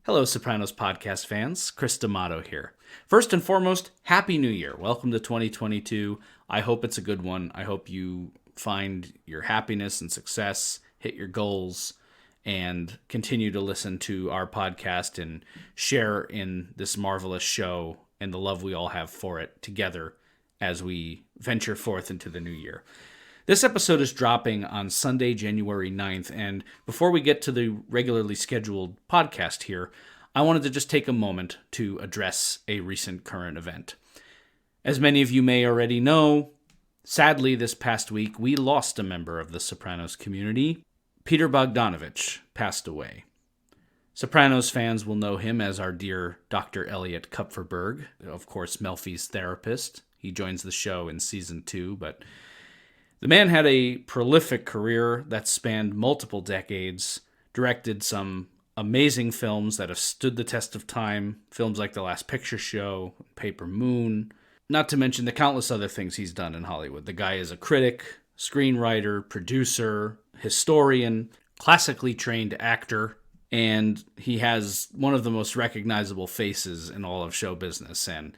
Hello, Sopranos podcast fans. Chris D'Amato here. First and foremost, Happy New Year. Welcome to 2022. I hope it's a good one. I hope you find your happiness and success, hit your goals, and continue to listen to our podcast and share in this marvelous show and the love we all have for it together as we venture forth into the new year. This episode is dropping on Sunday, January 9th, and before we get to the regularly scheduled podcast here, I wanted to just take a moment to address a recent current event. As many of you may already know, sadly this past week we lost a member of the Sopranos community. Peter Bogdanovich passed away. Sopranos fans will know him as our dear Dr. Elliot Kupferberg, of course Melfi's therapist. He joins the show in season 2, but the man had a prolific career that spanned multiple decades, directed some amazing films that have stood the test of time, films like The Last Picture Show, Paper Moon, not to mention the countless other things he's done in Hollywood. The guy is a critic, screenwriter, producer, historian, classically trained actor, and he has one of the most recognizable faces in all of show business, and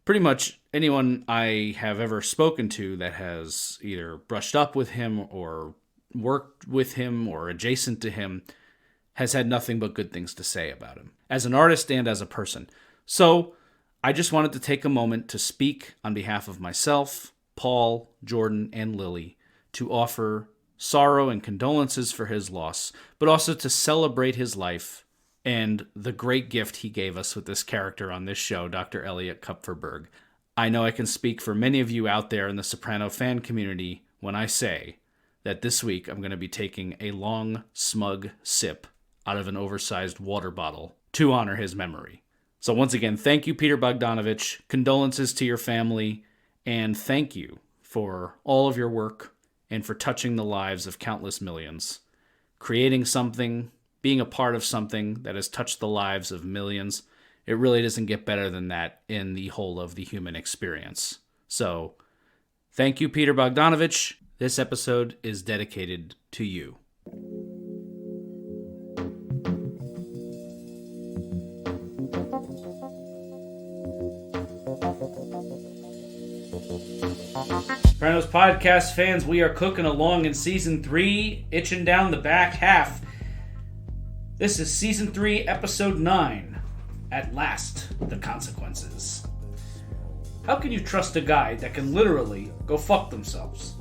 pretty much anyone I have ever spoken to that has either brushed up with him or worked with him or adjacent to him has had nothing but good things to say about him, as an artist and as a person. So I just wanted to take a moment to speak on behalf of myself, Paul, Jordan, and Lily to offer sorrow and condolences for his loss, but also to celebrate his life and the great gift he gave us with this character on this show, Dr. Elliot Kupferberg. I know I can speak for many of you out there in the Soprano fan community when I say that this week I'm going to be taking a long, smug sip out of an oversized water bottle to honor his memory. So once again, thank you, Peter Bogdanovich. Condolences to your family, and thank you for all of your work and for touching the lives of countless millions, creating something, being a part of something that has touched the lives of millions. It really doesn't get better than that in the whole of the human experience. So, thank you, Peter Bogdanovich. This episode is dedicated to you. Sopranos podcast fans, we are cooking along in season 3, itching down the back half. This is Season 3, Episode 9, At Last, The Consequences. How can you trust a guy that can literally go fuck themselves?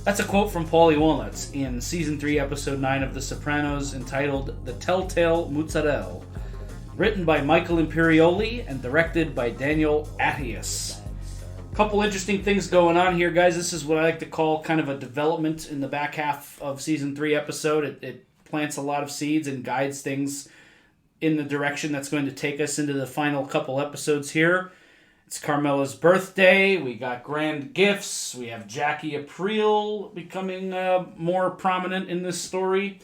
That's a quote from Paulie Walnuts in Season 3, Episode 9 of The Sopranos, entitled The Telltale Moozadell, written by Michael Imperioli and directed by Daniel Attias. Couple interesting things going on here, guys. This is what I like to call kind of a development in the back half of Season 3 episode. It plants a lot of seeds and guides things in the direction that's going to take us into the final couple episodes here. It's Carmela's birthday. We got grand gifts. We have Jackie Aprile becoming more prominent in this story.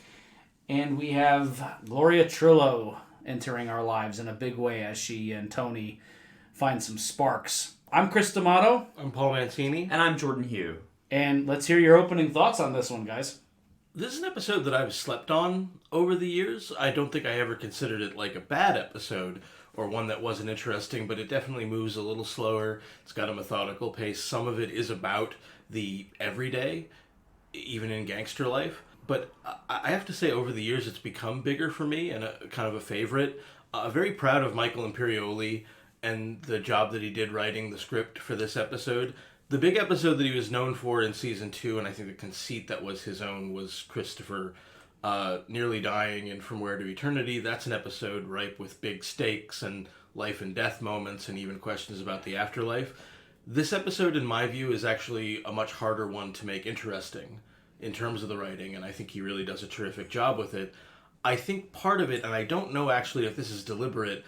And we have Gloria Trillo entering our lives in a big way as she and Tony find some sparks. I'm Chris D'Amato. I'm Paul Mancini. And I'm Jordan Hugh. And let's hear your opening thoughts on this one, guys. This is an episode that I've slept on over the years. I don't think I ever considered it like a bad episode or one that wasn't interesting, but it definitely moves a little slower. It's got a methodical pace. Some of it is about the everyday, even in gangster life. But I have to say, over the years, it's become bigger for me and a kind of a favorite. Very proud of Michael Imperioli and the job that he did writing the script for this episode. The big episode that he was known for in Season 2, and I think the conceit that was his own, was Christopher nearly dying in From Where to Eternity. That's an episode ripe with big stakes and life and death moments and even questions about the afterlife. This episode, in my view, is actually a much harder one to make interesting in terms of the writing, and I think he really does a terrific job with it. I think part of it, and I don't know actually if this is deliberate,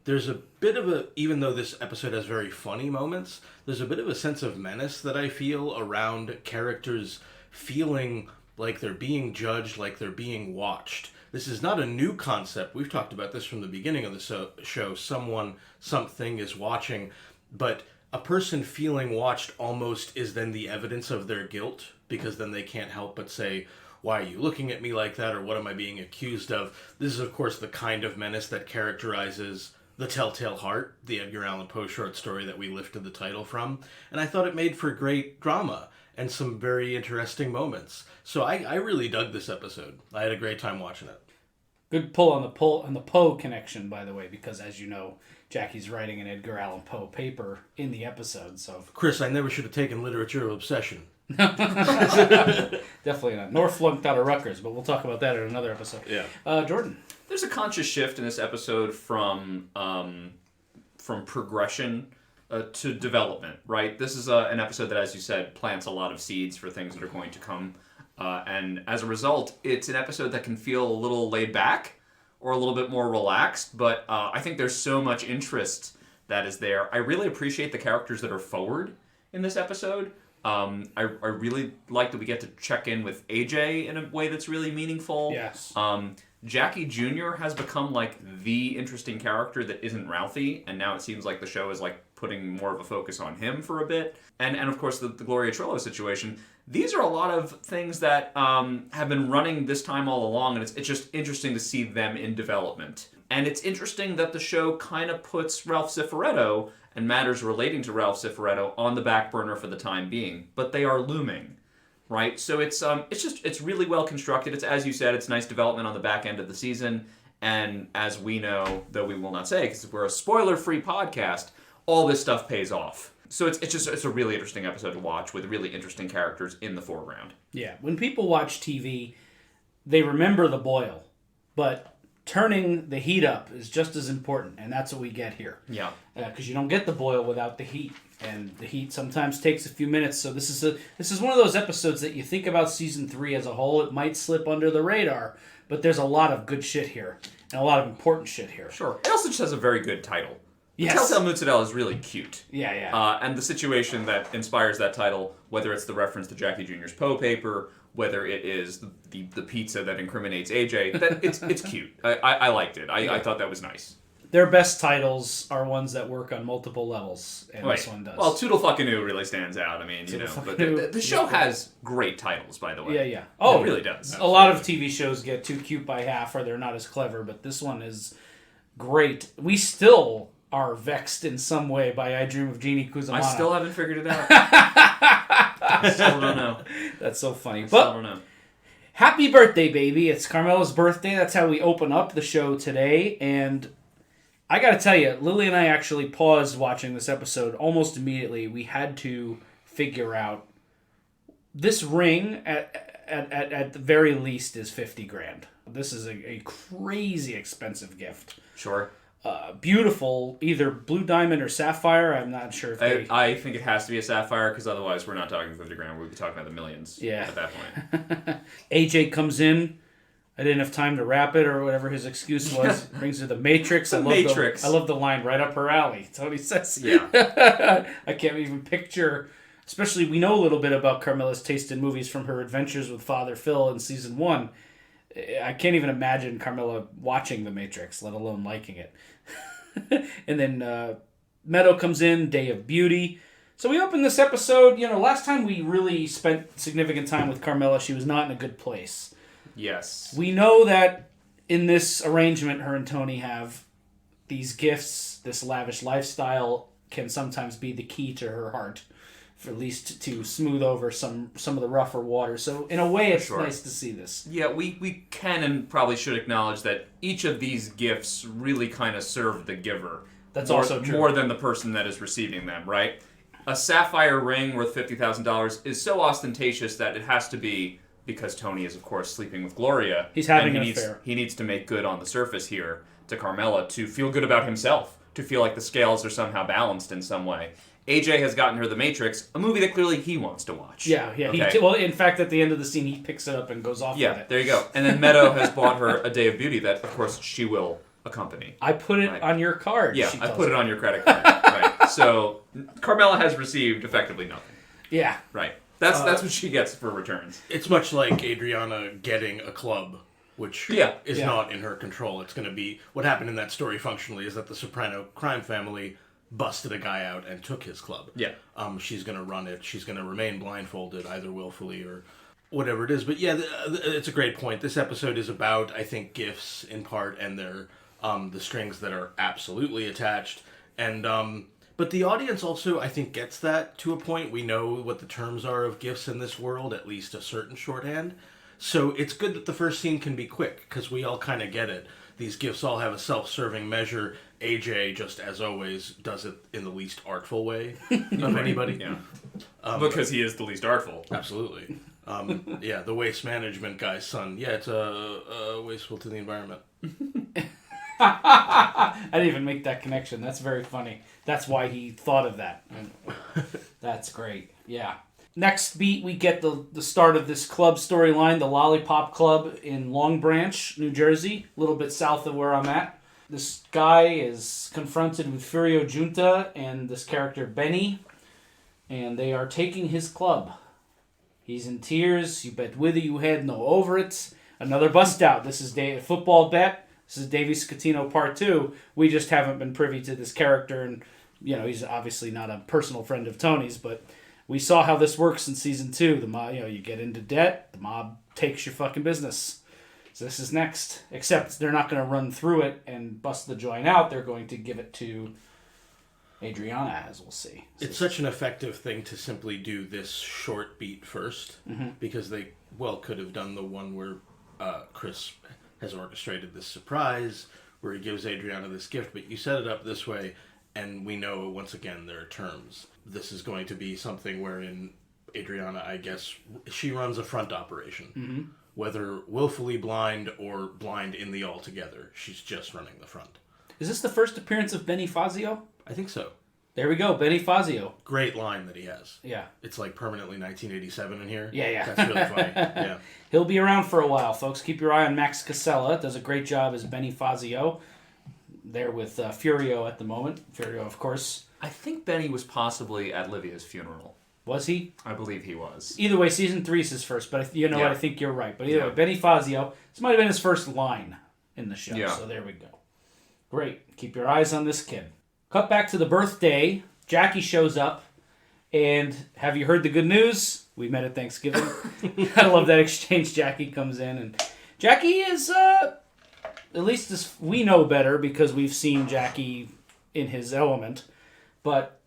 there's a bit of a, even though this episode has very funny moments, there's a bit of a sense of menace that I feel around characters feeling like they're being judged, like they're being watched. This is not a new concept. We've talked about this from the beginning of the show. Someone, something is watching, but a person feeling watched almost is then the evidence of their guilt, because then they can't help but say, why are you looking at me like that, or what am I being accused of? This is, of course, the kind of menace that characterizes The Telltale Heart, the Edgar Allan Poe short story that we lifted the title from. And I thought it made for great drama and some very interesting moments. So I really dug this episode. I had a great time watching it. Good pull on the Poe connection, by the way, because as you know, Jackie's writing an Edgar Allan Poe paper in the episode. So Chris, I never should have taken literature of obsession. Definitely not. Nor flunked out of Rutgers, but we'll talk about that in another episode. Yeah. Jordan. There's a conscious shift in this episode from progression to development, right? This is an episode that, as you said, plants a lot of seeds for things that are going to come. And as a result, it's an episode that can feel a little laid back or a little bit more relaxed, but I think there's so much interest that is there. I really appreciate the characters that are forward in this episode. I really like that we get to check in with AJ in a way that's really meaningful. Yes. Jackie Jr. has become like the interesting character that isn't Ralphie, and now it seems like the show is like putting more of a focus on him for a bit. And of course the Gloria Trillo situation. These are a lot of things that have been running this time all along, and it's just interesting to see them in development. And it's interesting that the show kind of puts Ralph Cifaretto and matters relating to Ralph Cifaretto on the back burner for the time being, but they are looming. Right, so it's really well constructed. It's, as you said, it's nice development on the back end of the season, and as we know, though we will not say because we're a spoiler-free podcast, all this stuff pays off. So it's a really interesting episode to watch with really interesting characters in the foreground. Yeah, when people watch TV, they remember the boil, but turning the heat up is just as important, and that's what we get here. Yeah, because you don't get the boil without the heat. And the heat sometimes takes a few minutes, so this is one of those episodes that you think about season 3 as a whole, it might slip under the radar, but there's a lot of good shit here, and a lot of important shit here. Sure. It also just has a very good title. Yes. Telltale Moozadell is really cute. Yeah. And the situation that inspires that title, whether it's the reference to Jackie Jr.'s Poe paper, whether it is the pizza that incriminates AJ, it's cute. I liked it. I thought that was nice. Their best titles are ones that work on multiple levels, and this one does. Well, Toodle Fucking Ooh really stands out. I mean, but the show has great titles, by the way. Yeah. Oh, it really does. A lot of TV shows get too cute by half, or they're not as clever, but this one is great. We still are vexed in some way by I Dream of Jeannie Kuzumana. I still haven't figured it out. I still don't know. That's so funny. Still don't know. Happy birthday, baby. It's Carmela's birthday. That's how we open up the show today, and I gotta tell you, Lily and I actually paused watching this episode almost immediately. We had to figure out this ring at the very least is $50,000. This is a crazy expensive gift. Sure. Beautiful, either blue diamond or sapphire. I'm not sure if I think it has to be a sapphire because otherwise we're not talking $50,000. We'd be talking about the millions. Yeah. At that point. AJ comes in. I didn't have time to wrap it or whatever his excuse was. Brings her the Matrix. I love the line right up her alley. Tony says. Yeah. I can't even picture. Especially, we know a little bit about Carmela's taste in movies from her adventures with Father Phil in season 1. I can't even imagine Carmela watching The Matrix, let alone liking it. And then Meadow comes in, Day of Beauty. So we open this episode, last time we really spent significant time with Carmela, she was not in a good place. Yes. We know that in this arrangement, her and Tony have these gifts, this lavish lifestyle can sometimes be the key to her heart, for at least to smooth over some of the rougher water. So in a way, it's nice to see this. Yeah, we can and probably should acknowledge that each of these gifts really kind of serve the giver. That's also true. More than the person that is receiving them, right? A sapphire ring worth $50,000 is so ostentatious that it has to be because Tony is, of course, sleeping with Gloria. He's having an affair. He needs to make good on the surface here to Carmela to feel good about himself, to feel like the scales are somehow balanced in some way. AJ has gotten her The Matrix, a movie that clearly he wants to watch. Yeah. Okay? Well, in fact, at the end of the scene, he picks it up and goes off with it. There you go. And then Meadow has bought her A Day of Beauty that, of course, she will accompany. I put it on your card. Yeah, I put it on your credit card. Right. So Carmela has received effectively nothing. Yeah. Right. That's what she gets for returns. It's much like Adriana getting a club, which is not in her control. It's going to be... What happened in that story functionally is that the Soprano crime family busted a guy out and took his club. Yeah. She's going to run it. She's going to remain blindfolded, either willfully or whatever it is. But yeah, it's a great point. This episode is about, I think, gifts in part, and their the strings that are absolutely attached. And but the audience also, I think, gets that to a point. We know what the terms are of gifts in this world, at least a certain shorthand. So it's good that the first scene can be quick, because we all kind of get it. These gifts all have a self-serving measure. AJ, just as always, does it in the least artful way of anybody. Yeah. Because he is the least artful. Absolutely. Yeah, the waste management guy's son. Yeah, it's wasteful to the environment. I didn't even make that connection. That's very funny. That's why he thought of that. That's great. Yeah. Next beat, we get the start of this club storyline, the Lollipop Club in Long Branch, New Jersey, a little bit south of where I'm at. This guy is confronted with Furio Junta and this character Benny, and they are taking his club. He's in tears. You bet whether you had no over it. Another bust out. This is a football bet. This is Davey Scatino Part 2. We just haven't been privy to this character, and he's obviously not a personal friend of Tony's, but we saw how this works in season 2. The mob, you get into debt, the mob takes your fucking business. So this is next. Except they're not going to run through it and bust the joint out. They're going to give it to Adriana, as we'll see. So it's such an effective thing to simply do this short beat first, because they could have done the one where Chris has orchestrated this surprise where he gives Adriana this gift, but you set it up this way, and we know once again there are terms. This is going to be something wherein Adriana, I guess, she runs a front operation. Whether willfully blind or blind in the altogether, she's just running the front. Is this the first appearance of Benny Fazio? I think so. There we go, Benny Fazio. Great line that he has. Yeah. It's like permanently 1987 in here. Yeah. That's really funny. Yeah. He'll be around for a while, folks. Keep your eye on Max Casella. Does a great job as Benny Fazio. There with Furio at the moment. Furio, of course. I think Benny was possibly at Livia's funeral. Was he? I believe he was. Either way, season 3 is his first, but what? I think you're right. But either way, Benny Fazio, this might have been his first line in the show, so there we go. Great. Keep your eyes on this kid. Cut back to the birthday. Jackie shows up, and have you heard the good news? We met at Thanksgiving. I love that exchange. Jackie comes in, and Jackie is, at least as we know better because we've seen Jackie in his element, but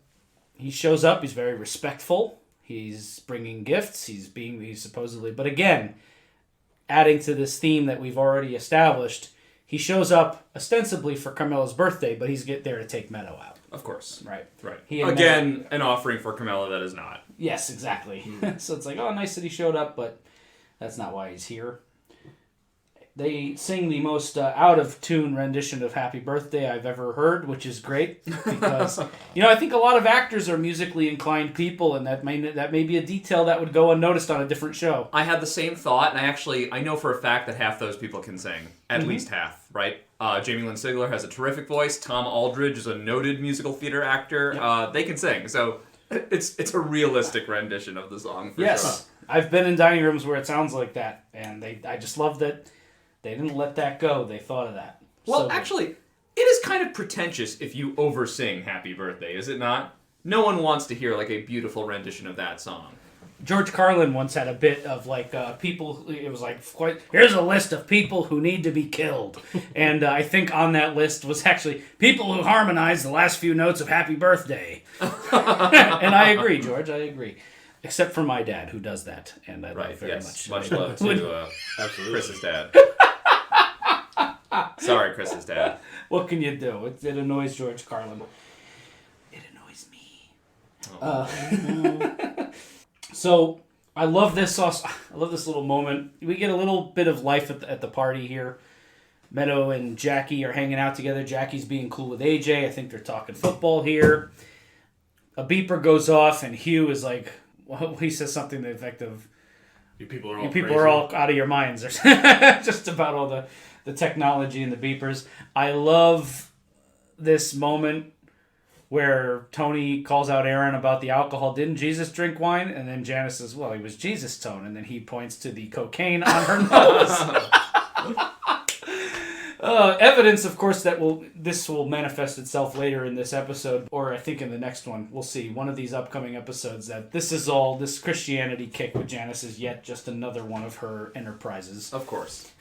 he shows up, he's very respectful, he's bringing gifts, he's supposedly, but again, adding to this theme that we've already established, he shows up ostensibly for Carmela's birthday, but he's there to take Meadow out. Of course. Right. Again, an offering for Carmela that is not. Yes, exactly. So it's like, oh, nice that he showed up, but that's not why he's here. They sing the most out-of-tune rendition of Happy Birthday I've ever heard, which is great, because, I think a lot of actors are musically inclined people, and that may be a detail that would go unnoticed on a different show. I had the same thought, and I know for a fact that half those people can sing. At least half, right? Jamie Lynn Sigler has a terrific voice. Tom Aldridge is a noted musical theater actor. Yep. They can sing, so it's a realistic rendition of the song, for sure. I've been in dining rooms where it sounds like that, and I just love that. They didn't let that go. They thought of that. Well, actually, it is kind of pretentious if you oversing Happy Birthday, is it not? No one wants to hear like a beautiful rendition of that song. George Carlin once had a bit of people. It was like, here's a list of people who need to be killed, and I think on that list was actually people who harmonized the last few notes of Happy Birthday. And I agree, George. I agree. Except for my dad, who does that, and I love very much. Much love to Chris's dad. Sorry, Chris's dad. What can you do? It annoys George Carlin. It annoys me. So I love this. I love this little moment. We get a little bit of life at the party here. Meadow and Jackie are hanging out together. Jackie's being cool with AJ. I think they're talking football here. A beeper goes off, and Hugh is like, he says something to the effect of, You people are all out of your minds. Just about all the technology and the beepers. I love this moment where Tony calls out Aaron about the alcohol. Didn't Jesus drink wine? And then Janice says, well, he was Jesus' tone. And then he points to the cocaine on her nose. Evidence, of course, that this will manifest itself later in this episode, or I think in the next one. We'll see. One of these upcoming episodes, that this Christianity kick with Janice is yet just another one of her enterprises. Of course.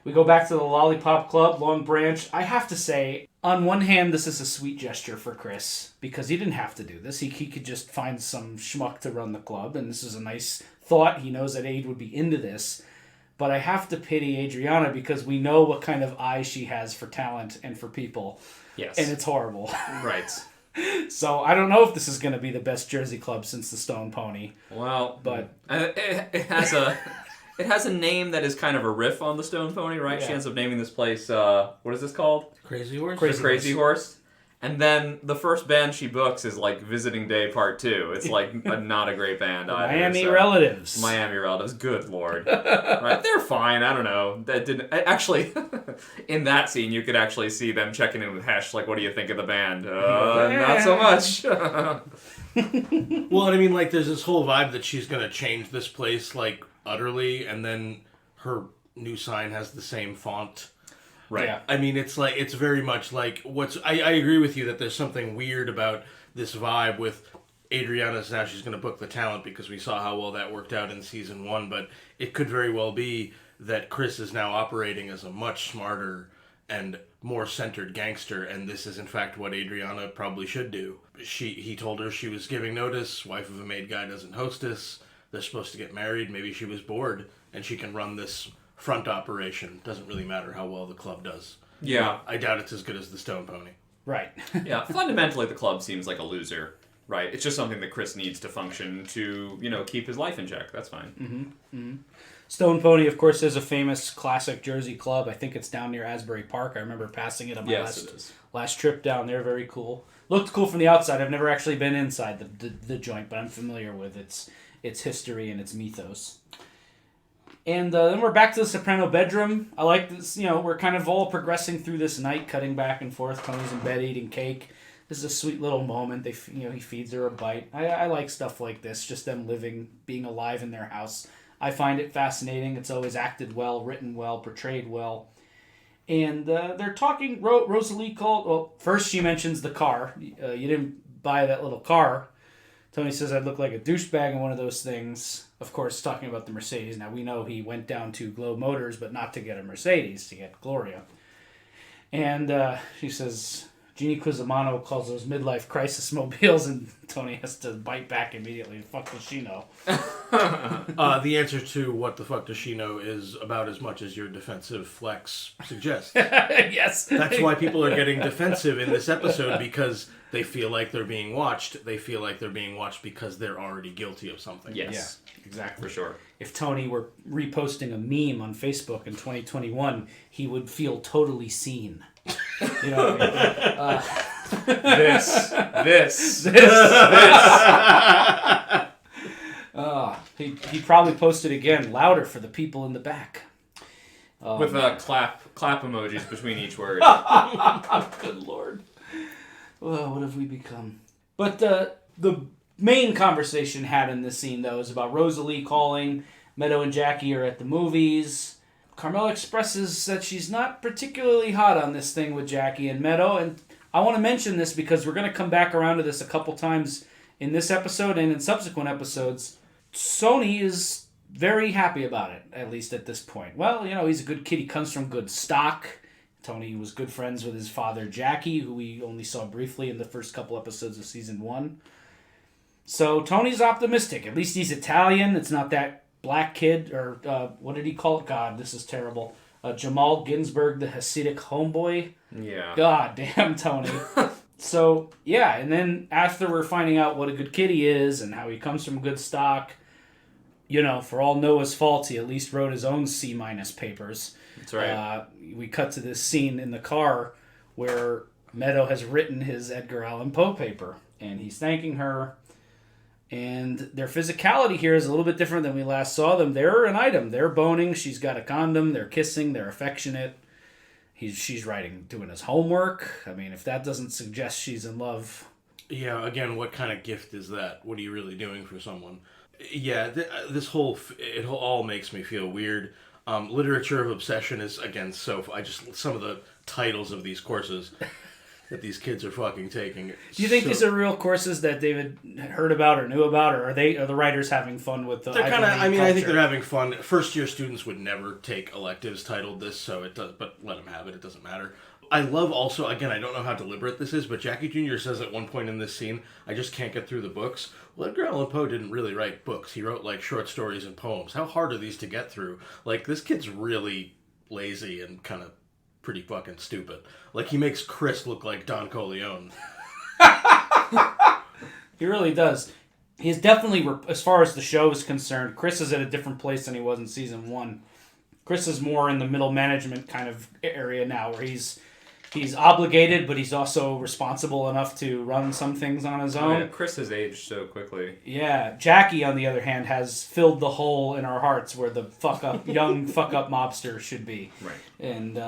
We go back to the Lollipop Club, Long Branch. I have to say, on one hand, this is a sweet gesture for Chris, because he didn't have to do this. He could just find some schmuck to run the club, and this is a nice thought. He knows that Aid would be into this. But I have to pity Adriana, because we know what kind of eye she has for talent and for people. Yes. And it's horrible. Right. So I don't know if this is going to be the best Jersey club since the Stone Pony. Well, but it has a name that is kind of a riff on the Stone Pony, right? Yeah. She ends up naming this place, what is this called? Crazy Horse? Crazy Horse. And then the first band she books is like Visiting Day Part 2. It's like not a great band either. Miami Relatives. Miami Relatives. Good lord. Right? They're fine. I don't know. That didn't actually. In that scene, you could actually see them checking in with Hesh. Like, what do you think of the band? Not so much. Well, and I mean, like, there's this whole vibe that she's gonna change this place like utterly, and then her new sign has the same font. Right. Yeah. I mean, it's like, it's very much like I agree with you that there's something weird about this vibe with Adriana's now she's going to book the talent, because we saw how well that worked out in season 1, but it could very well be that Chris is now operating as a much smarter and more centered gangster, and this is in fact what Adriana probably should do. He told her she was giving notice, wife of a made guy doesn't hostess, they're supposed to get married, maybe she was bored, and she can run this front operation. Doesn't really matter how well the club does. Yeah. I doubt it's as good as the Stone Pony. Right. Yeah. Fundamentally, the club seems like a loser, right? It's just something that Chris needs to function to, keep his life in check. That's fine. Stone Pony, of course, is a famous classic Jersey club. I think it's down near Asbury Park. I remember passing it on my last trip down there. Very cool. Looked cool from the outside. I've never actually been inside the joint, but I'm familiar with its history and its mythos. And then we're back to the Soprano bedroom. I like this, we're kind of all progressing through this night, cutting back and forth. Tony's in bed eating cake. This is a sweet little moment. He feeds her a bite. I like stuff like this, just them living, being alive in their house. I find it fascinating. It's always acted well, written well, portrayed well. And they're talking, Rosalie called, well, first she mentions the car. You didn't buy that little car. Tony says I'd look like a douchebag in one of those things. Of course, talking about the Mercedes. Now, we know he went down to Glow Motors, but not to get a Mercedes, to get Gloria. And she says, Jeannie Cusimano calls those midlife crisis mobiles, and Tony has to bite back immediately. The fuck does she know? The answer to what the fuck does she know is about as much as your defensive flex suggests. Yes. That's why people are getting defensive in this episode, because they feel like they're being watched. They feel like they're being watched because they're already guilty of something. Yes. Yeah, exactly. For sure. If Tony were reposting a meme on Facebook in 2021, he would feel totally seen. You know what I mean? This. He probably posted again, louder for the people in the back. With clap emojis between each word. Good Lord. Well, what have we become? But the main conversation had in this scene, though, is about Rosalie calling. Meadow and Jackie are at the movies. Carmela expresses that she's not particularly hot on this thing with Jackie and Meadow, and I want to mention this because we're going to come back around to this a couple times in this episode and in subsequent episodes. Sony is very happy about it, at least at this point. Well, he's a good kid. He comes from good stock. Tony was good friends with his father, Jackie, who we only saw briefly in the first couple episodes of season 1. So Tony's optimistic. At least he's Italian. It's not that black kid, or what did he call it? God, this is terrible. Jamal Ginsburg, the Hasidic homeboy. Yeah. God damn, Tony. So, yeah, and then after we're finding out what a good kid he is and how he comes from good stock, for all Noah's faults, he at least wrote his own C- papers. That's right. We cut to this scene in the car where Meadow has written his Edgar Allan Poe paper, and he's thanking her. And their physicality here is a little bit different than we last saw them. They're an item. They're boning. She's got a condom. They're kissing. They're affectionate. She's doing his homework. I mean, if that doesn't suggest she's in love. Yeah, again, what kind of gift is that? What are you really doing for someone? Yeah, this whole, it all makes me feel weird. Literature of Obsession is, again, some of the titles of these courses that these kids are fucking taking. Do you think these are real courses that David heard about or knew about, or are the writers having fun with the? They're kind of. I mean, culture? I think they're having fun. First year students would never take electives titled this, so it does. But let them have it. It doesn't matter. I love also, again, I don't know how deliberate this is, but Jackie Jr. says at one point in this scene, I just can't get through the books. Well, Edgar Allan Poe didn't really write books. He wrote, like, short stories and poems. How hard are these to get through? Like, this kid's really lazy and kind of pretty fucking stupid. Like, he makes Chris look like Don Corleone. He really does. He's definitely, as far as the show is concerned, Chris is at a different place than he was in season 1. Chris is more in the middle management kind of area now, where he's obligated, but he's also responsible enough to run some things on his own. Yeah, Chris has aged so quickly. Yeah, Jackie, on the other hand, has filled the hole in our hearts where the young fuck-up mobster should be. Right. And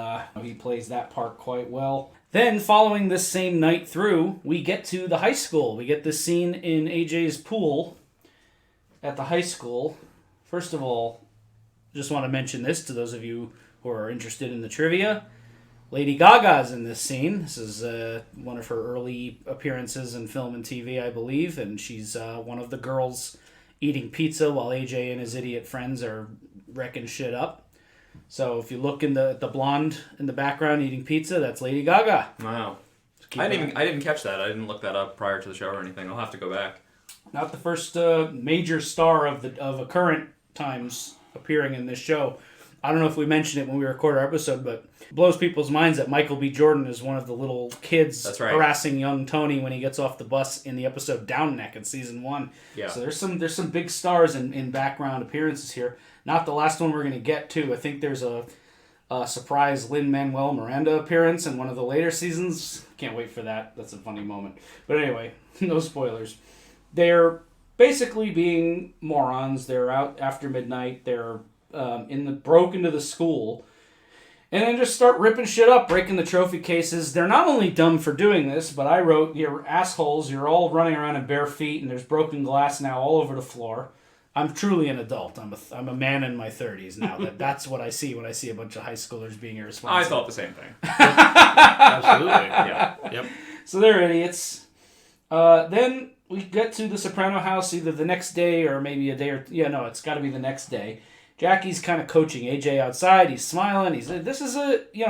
he plays that part quite well. Then, following this same night through, we get to the high school. We get this scene in AJ's pool at the high school. First of all, just want to mention this to those of you who are interested in the trivia. Lady Gaga's in this scene. This is one of her early appearances in film and TV, I believe, and she's one of the girls eating pizza while AJ and his idiot friends are wrecking shit up. So if you look in the blonde in the background eating pizza, that's Lady Gaga. Wow. I didn't catch that. I didn't look that up prior to the show or anything. I'll have to go back. Not the first major star of a current times appearing in this show. I don't know if we mentioned it when we recorded our episode, but it blows people's minds that Michael B. Jordan is one of the little kids harassing young Tony when he gets off the bus in the episode Down Neck in season 1. Yeah. So there's some big stars in background appearances here. Not the last one we're going to get to. I think there's a surprise Lin-Manuel Miranda appearance in one of the later seasons. Can't wait for that. That's a funny moment. But anyway, no spoilers. They're basically being morons. They're out after midnight. They're broke into the school, and then just start ripping shit up, breaking the trophy cases. They're not only dumb for doing this, but I wrote, you're assholes, you're all running around in bare feet, and there's broken glass now all over the floor. I'm truly an adult. I'm a man in my 30s now. That's what I see when I see a bunch of high schoolers being irresponsible. I thought the same thing. Absolutely. Yeah. Yep. So they're idiots. Then we get to the Soprano house either the next day or maybe a day or... Yeah, no, it's got to be the next day. Jackie's kind of coaching AJ outside. He's smiling.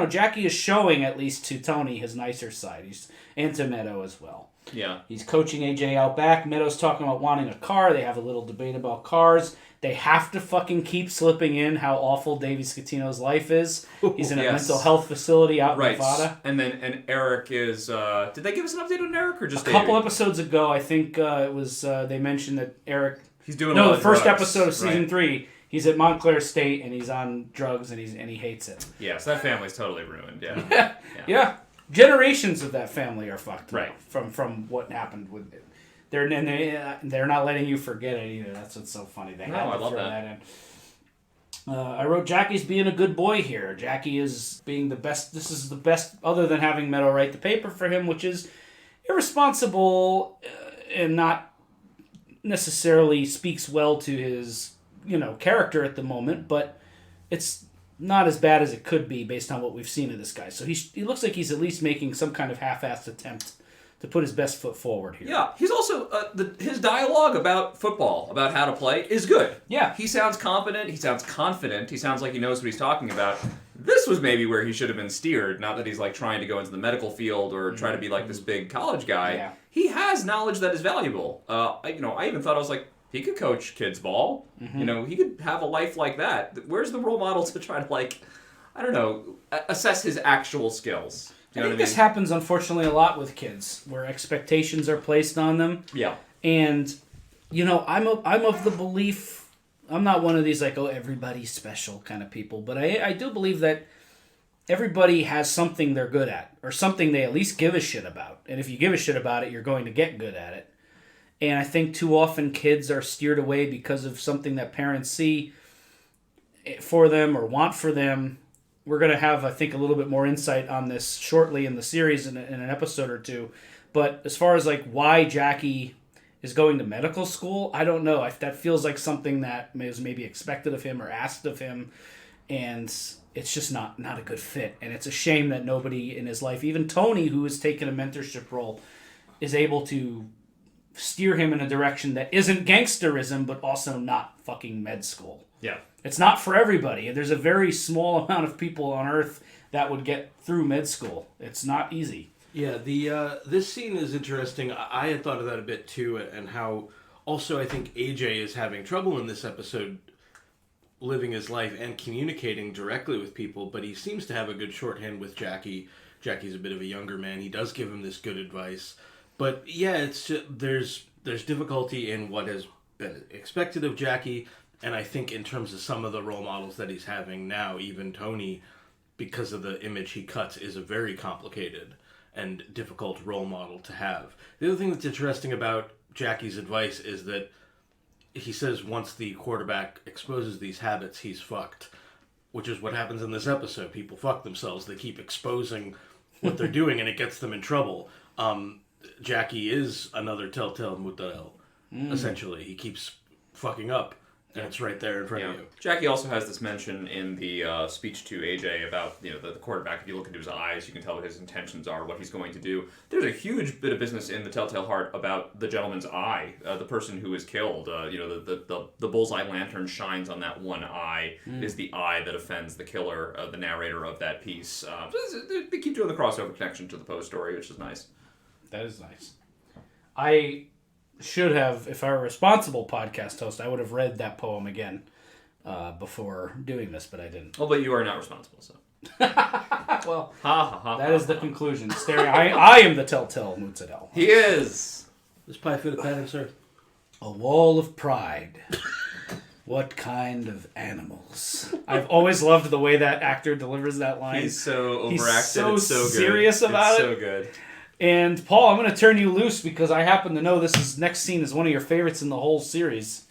Jackie is showing, at least to Tony, his nicer side. And to Meadow as well. Yeah. He's coaching AJ out back. Meadow's talking about wanting a car. They have a little debate about cars. They have to fucking keep slipping in how awful Davey Scatino's life is. He's in a mental health facility out in Nevada. And Eric is... did they give us an update on Eric or just a couple episodes ago, I think it was... they mentioned that Eric... He's doing a lot of the first drugs, episode of season 3... He's at Montclair State and he's on drugs and he hates it. Yeah, so that family's totally ruined. Yeah. Yeah. Generations of that family are fucked. Right. From what happened with it. They're not letting you forget it either. That's what's so funny. I love that. In. I wrote Jackie's being a good boy here. Jackie is being the best. This is the best, other than having Meadow write the paper for him, which is irresponsible and not necessarily speaks well to his character at the moment, but it's not as bad as it could be based on what we've seen of this guy. So he looks like he's at least making some kind of half-assed attempt to put his best foot forward here. Yeah, he's also his dialogue about football, about how to play, is good. Yeah, he sounds competent. He sounds confident. He sounds like he knows what he's talking about. This was maybe where he should have been steered. Not that he's like trying to go into the medical field or try to be like this big college guy. Yeah. He has knowledge that is valuable. I even thought, I was like, he could coach kids ball. Mm-hmm. He could have a life like that. Where's the role model to try to assess his actual skills? I think this happens, unfortunately, a lot with kids, where expectations are placed on them. Yeah. And, I'm of the belief, I'm not one of these like, everybody's special kind of people, but I do believe that everybody has something they're good at, or something they at least give a shit about. And if you give a shit about it, you're going to get good at it. And I think too often kids are steered away because of something that parents see for them or want for them. We're going to have, I think, a little bit more insight on this shortly in the series in an episode or two. But as far as like why Jackie is going to medical school, I don't know. That feels like something that was maybe expected of him or asked of him. and it's just not a good fit. And it's a shame that nobody in his life, even Tony, who has taken a mentorship role, is able to steer him in a direction that isn't gangsterism, but also not fucking med school. Yeah. It's not for everybody. There's a very small amount of people on Earth that would get through med school. It's not easy. Yeah, this scene is interesting. I had thought of that a bit too, and how also I think AJ is having trouble in this episode living his life and communicating directly with people, but he seems to have a good shorthand with Jackie. Jackie's a bit of a younger man. He does give him this good advice. But yeah, it's just, there's difficulty in what has been expected of Jackie, and I think in terms of some of the role models that he's having now, even Tony, because of the image he cuts, is a very complicated and difficult role model to have. The other thing that's interesting about Jackie's advice is that he says once the quarterback exposes these habits, he's fucked, which is what happens in this episode. People fuck themselves. They keep exposing what they're doing, and it gets them in trouble. Jackie is another Telltale Moozadell, essentially. He keeps fucking up, and it's right there in front of you. Jackie also has this mention in the speech to AJ about the quarterback. If you look into his eyes, you can tell what his intentions are, what he's going to do. There's a huge bit of business in the Telltale Heart about the gentleman's eye, the person who is killed. The bullseye lantern shines on that one eye, is the eye that offends the killer, the narrator of that piece. So they keep doing the crossover connection to the Poe story, which is nice. That is nice. I should have, if I were a responsible podcast host, I would have read that poem again before doing this, but I didn't. Well, but you are not responsible, so. Well, that is the conclusion. I am the Telltale Moozadell. He is. This pie fit a pattern, sir. A wall of pride. What kind of animals? I've always loved the way that actor delivers that line. He's so overacted. He's so it's so serious good. about it's it. So good. And Paul, I'm going to turn you loose because I happen to know next scene is one of your favorites in the whole series.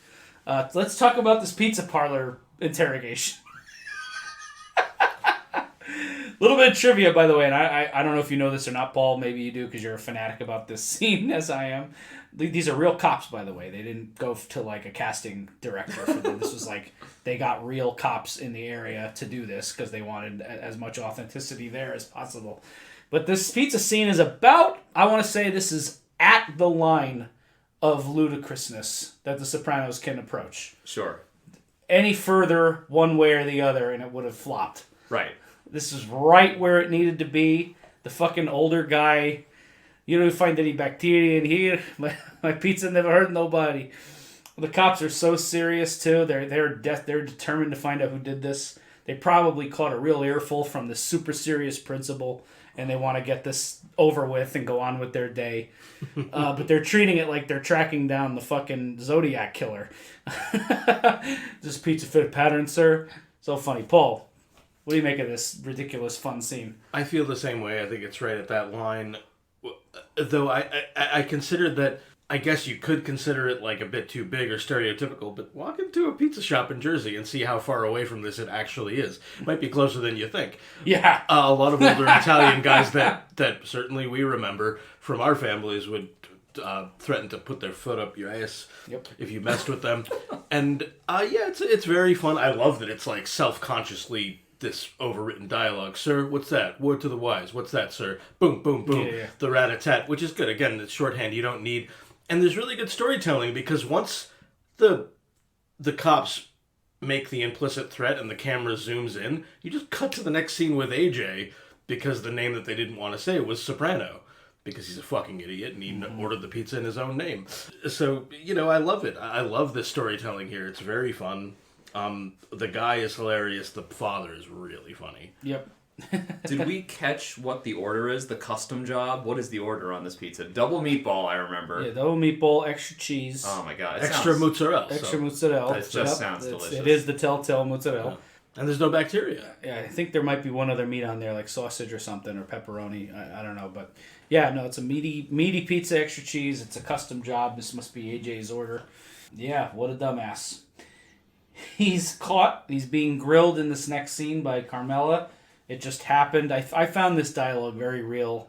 Let's talk about this pizza parlor interrogation. A little bit of trivia, by the way, and I don't know if you know this or not, Paul. Maybe you do because you're a fanatic about this scene, as I am. These are real cops, by the way. They didn't go to like a casting director for them. This was like they got real cops in the area to do this because they wanted as much authenticity there as possible. But this pizza scene is about, I want to say this is at the line of ludicrousness that The Sopranos can approach. Sure. Any further one way or the other and it would have flopped. Right. This is right where it needed to be. The fucking older guy, you don't find any bacteria in here. My pizza never hurt nobody. The cops are so serious too. They're determined to find out who did this. They probably caught a real earful from the super serious principal. And they want to get this over with and go on with their day. But they're treating it like they're tracking down the fucking Zodiac killer. This pizza fit a pattern, sir? So funny. Paul, what do you make of this ridiculous fun scene? I feel the same way. I think it's right at that line. Though I considered that, I guess you could consider it like a bit too big or stereotypical, but walk into a pizza shop in Jersey and see how far away from this it actually is. It might be closer than you think. Yeah. A lot of older Italian guys that certainly we remember from our families would threaten to put their foot up your ass if you messed with them. And it's very fun. I love that it's like self-consciously this overwritten dialogue. Sir, what's that? Word to the wise. What's that, sir? Boom, boom, boom. Yeah. The rat-a-tat, which is good. Again, it's shorthand. You don't need... And there's really good storytelling because once the cops make the implicit threat and the camera zooms in, you just cut to the next scene with AJ because the name that they didn't want to say was Soprano because he's a fucking idiot and he ordered the pizza in his own name. So, I love it. I love this storytelling here. It's very fun. The guy is hilarious. The father is really funny. Yep. Did we catch what the order is? The custom job? What is the order on this pizza? Double meatball, I remember. Yeah, double meatball, extra cheese. Oh my god. Extra mozzarella. Extra mozzarella. That just sounds delicious. It is the Telltale Moozadell. Yeah. And there's no bacteria. Yeah, I think there might be one other meat on there, like sausage or something, or pepperoni. I don't know, but yeah, no, it's a meaty pizza, extra cheese. It's a custom job. This must be AJ's order. Yeah, what a dumbass. He's caught. He's being grilled in this next scene by Carmela. It just happened. I found this dialogue very real.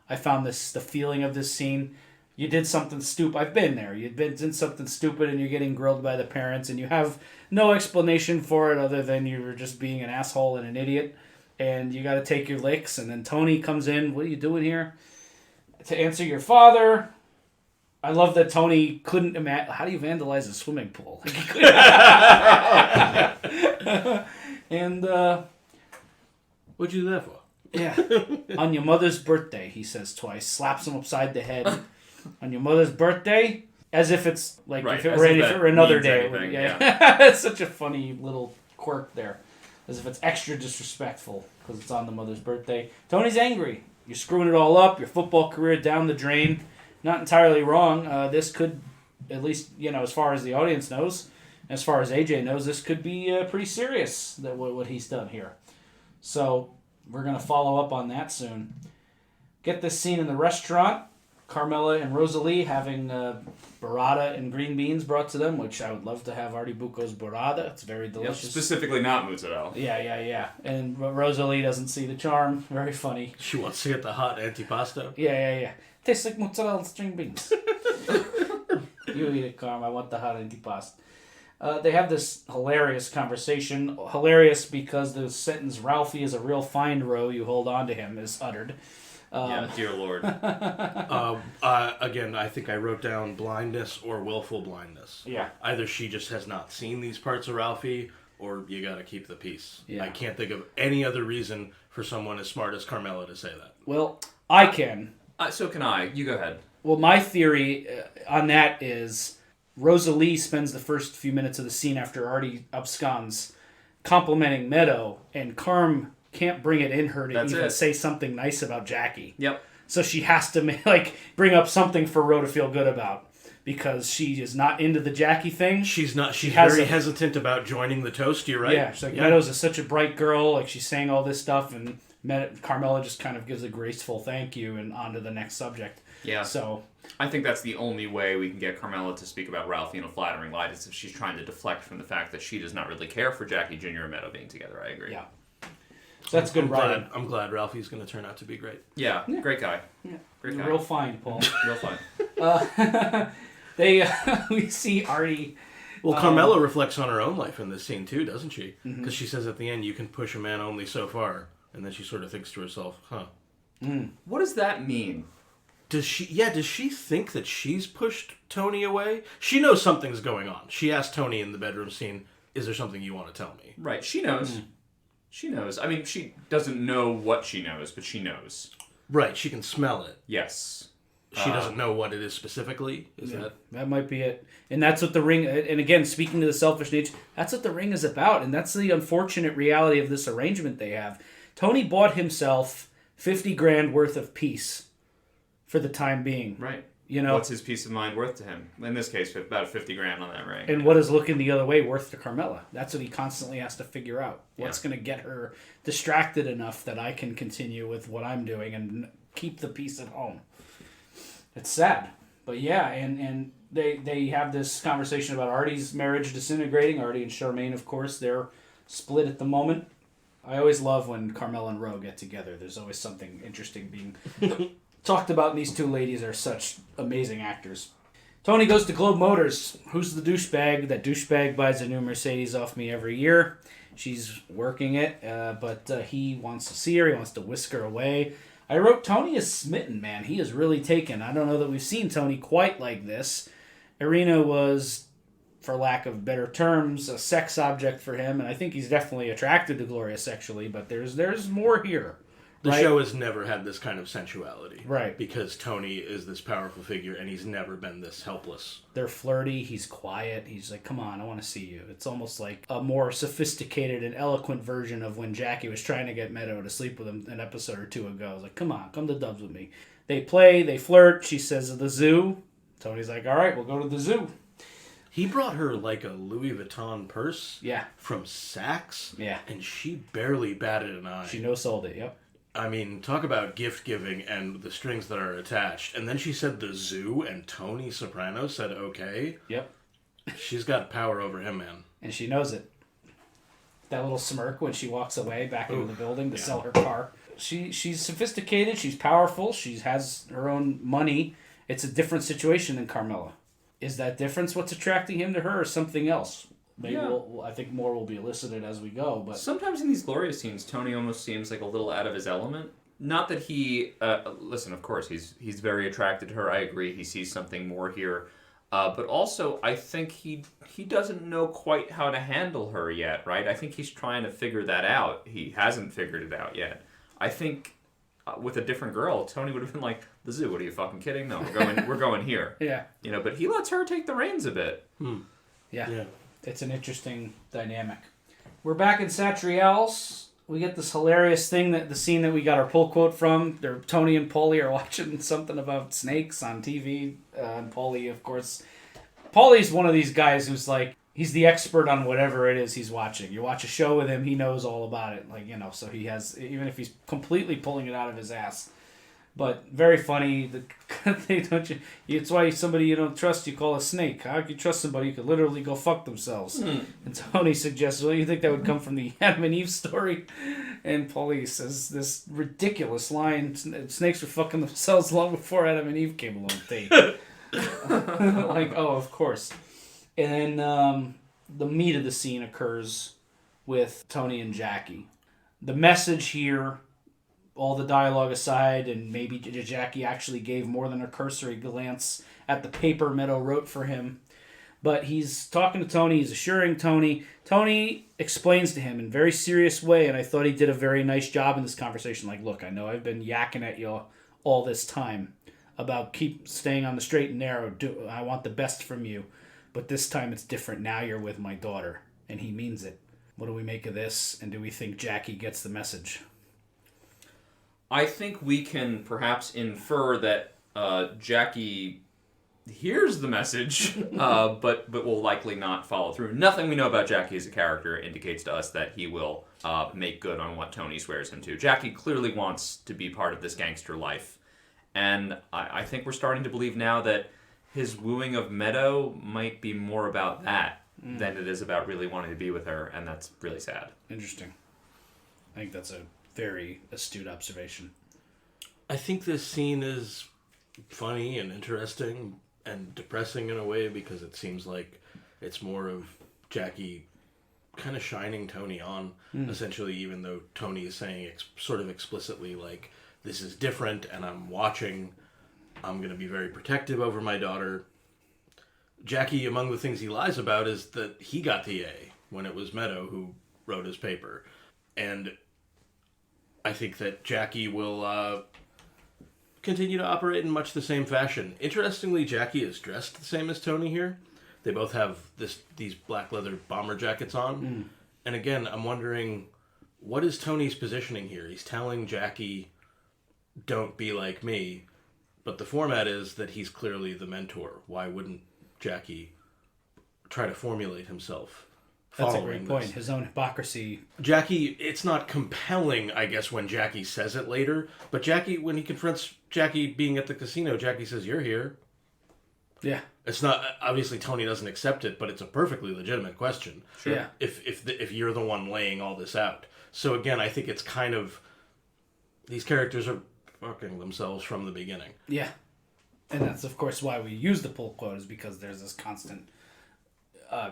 I found the feeling of this scene you did something stupid. I've been there. You did something stupid and you're getting grilled by the parents and you have no explanation for it other than you were just being an asshole and an idiot. And you got to take your licks. And then Tony comes in. What are you doing here? To answer your father. I love that Tony couldn't imagine. How do you vandalize a swimming pool? And, What'd you do that for? yeah. On your mother's birthday, he says twice. Slaps him upside the head. On your mother's birthday? As if it's like, Right, if it as were, if if that it were another means day. anything, Yeah. It's such a funny little quirk there. As if it's extra disrespectful because it's on the mother's birthday. Tony's angry. You're screwing it all up. Your football career down the drain. Not entirely wrong. This could, at least, as far as the audience knows, as far as AJ knows, this could be pretty serious, that what he's done here. So we're going to follow up on that soon. Get this scene in the restaurant. Carmela and Rosalie having burrata and green beans brought to them, which I would love to have Artie Bucco's burrata. It's very delicious. Yep, specifically not mozzarella. Yeah. And Rosalie doesn't see the charm. Very funny. She wants to get the hot antipasto. Yeah. Tastes like mozzarella and string beans. You eat it, Carm. I want the hot antipasto. They have this hilarious conversation. Hilarious because the sentence, Ralphie is a real find row, you hold on to him, is uttered. Yeah, dear Lord. Again, I think I wrote down blindness or willful blindness. Yeah. Either she just has not seen these parts of Ralphie, or you gotta keep the peace. Yeah. I can't think of any other reason for someone as smart as Carmela to say that. Well, I can. So can I. You go ahead. Well, my theory on that is Rosalie spends the first few minutes of the scene after Artie absconds complimenting Meadow, and Carm can't bring it in her to even say something nice about Jackie. Yep. So she has to bring up something for Ro to feel good about, because she is not into the Jackie thing. She's not. She's very hesitant about joining the toast. You're right. Yeah. She's like, Meadows is such a bright girl. Like, she's saying all this stuff, and Carmela just kind of gives a graceful thank you and on to the next subject. Yeah. So I think that's the only way we can get Carmela to speak about Ralphie in a flattering light, is if she's trying to deflect from the fact that she does not really care for Jackie Jr. and Meadow being together. I agree. Yeah. So that's good writing. I'm glad Ralphie's going to turn out to be great. Yeah. Great guy. Yeah. Great guy. Real fine, Paul. Real fine. We see Artie. Well, Carmela reflects on her own life in this scene too, doesn't she? Because she says at the end, "You can push a man only so far," and then she sort of thinks to herself, "Huh." What does that mean? Does she think that she's pushed Tony away? She knows something's going on. She asked Tony in the bedroom scene, "Is there something you want to tell me?" Right. She knows. She knows. I mean, she doesn't know what she knows, but she knows. Right. She can smell it. Yes. She doesn't know what it is specifically. That might be it. And that's what the ring, and again, speaking to the selfish nature, that's what the ring is about. And that's the unfortunate reality of this arrangement they have. Tony bought himself $50,000 worth of peace for the time being. Right. What's his peace of mind worth to him? In this case, about $50,000 on that ring. And what is looking the other way worth to Carmela? That's what he constantly has to figure out. What's going to get her distracted enough that I can continue with what I'm doing and keep the peace at home. It's sad. But yeah, and they have this conversation about Artie's marriage disintegrating. Artie and Charmaine, of course, they're split at the moment. I always love when Carmela and Ro get together. There's always something interesting being talked about, and these two ladies are such amazing actors. Tony goes to Globe Motors. Who's the douchebag? That douchebag buys a new Mercedes off me every year. She's working it, but he wants to see her. He wants to whisk her away. I wrote, Tony is smitten, man. He is really taken. I don't know that we've seen Tony quite like this. Irina was, for lack of better terms, a sex object for him, and I think he's definitely attracted to Gloria sexually, but there's more here. The right? show has never had this kind of sensuality. Right. Because Tony is this powerful figure, and he's never been this helpless. They're flirty. He's quiet. He's like, come on, I want to see you. It's almost like a more sophisticated and eloquent version of when Jackie was trying to get Meadow to sleep with him an episode or two ago. I was like, come on, come to Dubs with me. They play. They flirt. She says, the zoo. Tony's like, all right, we'll go to the zoo. He brought her like a Louis Vuitton purse. Yeah. From Saks. Yeah. And she barely batted an eye. She no-sold it, yep. I mean, talk about gift giving and the strings that are attached. And then she said the zoo, and Tony Soprano said okay. Yep. She's got power over him, man. And she knows it. That little smirk when she walks away back into the building to sell her car. She's sophisticated. She's powerful. She has her own money. it's a different situation than Carmela. Is that difference what's attracting him to her, or something else? Maybe I think more will be elicited as we go. But sometimes in these Gloria scenes, Tony almost seems like a little out of his element. Not that he listen. Of course, he's very attracted to her. I agree. He sees something more here. But also, I think he doesn't know quite how to handle her yet, right? I think he's trying to figure that out. He hasn't figured it out yet. I think with a different girl, Tony would have been like, the zoo, what are you fucking kidding? No, we're going here. Yeah. But he lets her take the reins a bit. Yeah. It's an interesting dynamic. We're back in Satriale's. We get this hilarious thing, the scene that we got our pull quote from. Tony and Paulie are watching something about snakes on TV. And Paulie, of course... Paulie's one of these guys who's like, he's the expert on whatever it is he's watching. You watch a show with him, he knows all about it. So he has... Even if he's completely pulling it out of his ass. But very funny. It's why somebody you don't trust you call a snake. How can you trust somebody who could literally go fuck themselves? And Tony suggests, well, you think that would come from the Adam and Eve story? And Paulie says this ridiculous line: snakes were fucking themselves long before Adam and Eve came along. Oh, of course. And then the meat of the scene occurs with Tony and Jackie. The message here, all the dialogue aside, and maybe Jackie actually gave more than a cursory glance at the paper Meadow wrote for him. But he's talking to Tony, he's assuring Tony. Tony explains to him in a very serious way, and I thought he did a very nice job in this conversation. Like, look, I know I've been yakking at you all this time about keep staying on the straight and narrow. I want the best from you. But this time it's different. Now you're with my daughter. And he means it. What do we make of this? And do we think Jackie gets the message? I think we can perhaps infer that Jackie hears the message, but will likely not follow through. Nothing we know about Jackie as a character indicates to us that he will make good on what Tony swears him to. Jackie clearly wants to be part of this gangster life. And I think we're starting to believe now that his wooing of Meadow might be more about that than it is about really wanting to be with her, and that's really sad. Interesting. I think that's a very astute observation. I think this scene is funny and interesting and depressing in a way because it seems like it's more of Jackie kind of shining Tony on, essentially, even though Tony is saying sort of explicitly, like, this is different and I'm watching. I'm going to be very protective over my daughter. Jackie, among the things he lies about is that he got the A when it was Meadow who wrote his paper. And I think that Jackie will continue to operate in much the same fashion. Interestingly, Jackie is dressed the same as Tony here. They both have these black leather bomber jackets on. And again, I'm wondering, what is Tony's positioning here? He's telling Jackie, don't be like me. But the format is that he's clearly the mentor. Why wouldn't Jackie try to formulate himself? That's a great point. His own hypocrisy. Jackie, it's not compelling, I guess, when Jackie says it later. But Jackie, when he confronts Jackie being at the casino, Jackie says, you're here. Yeah. It's not, obviously Tony doesn't accept it, but it's a perfectly legitimate question. Sure. Yeah. If you're the one laying all this out. So again, I think it's kind of, these characters are fucking themselves from the beginning. Yeah. And that's, of course, why we use the pull quote, is because there's this constant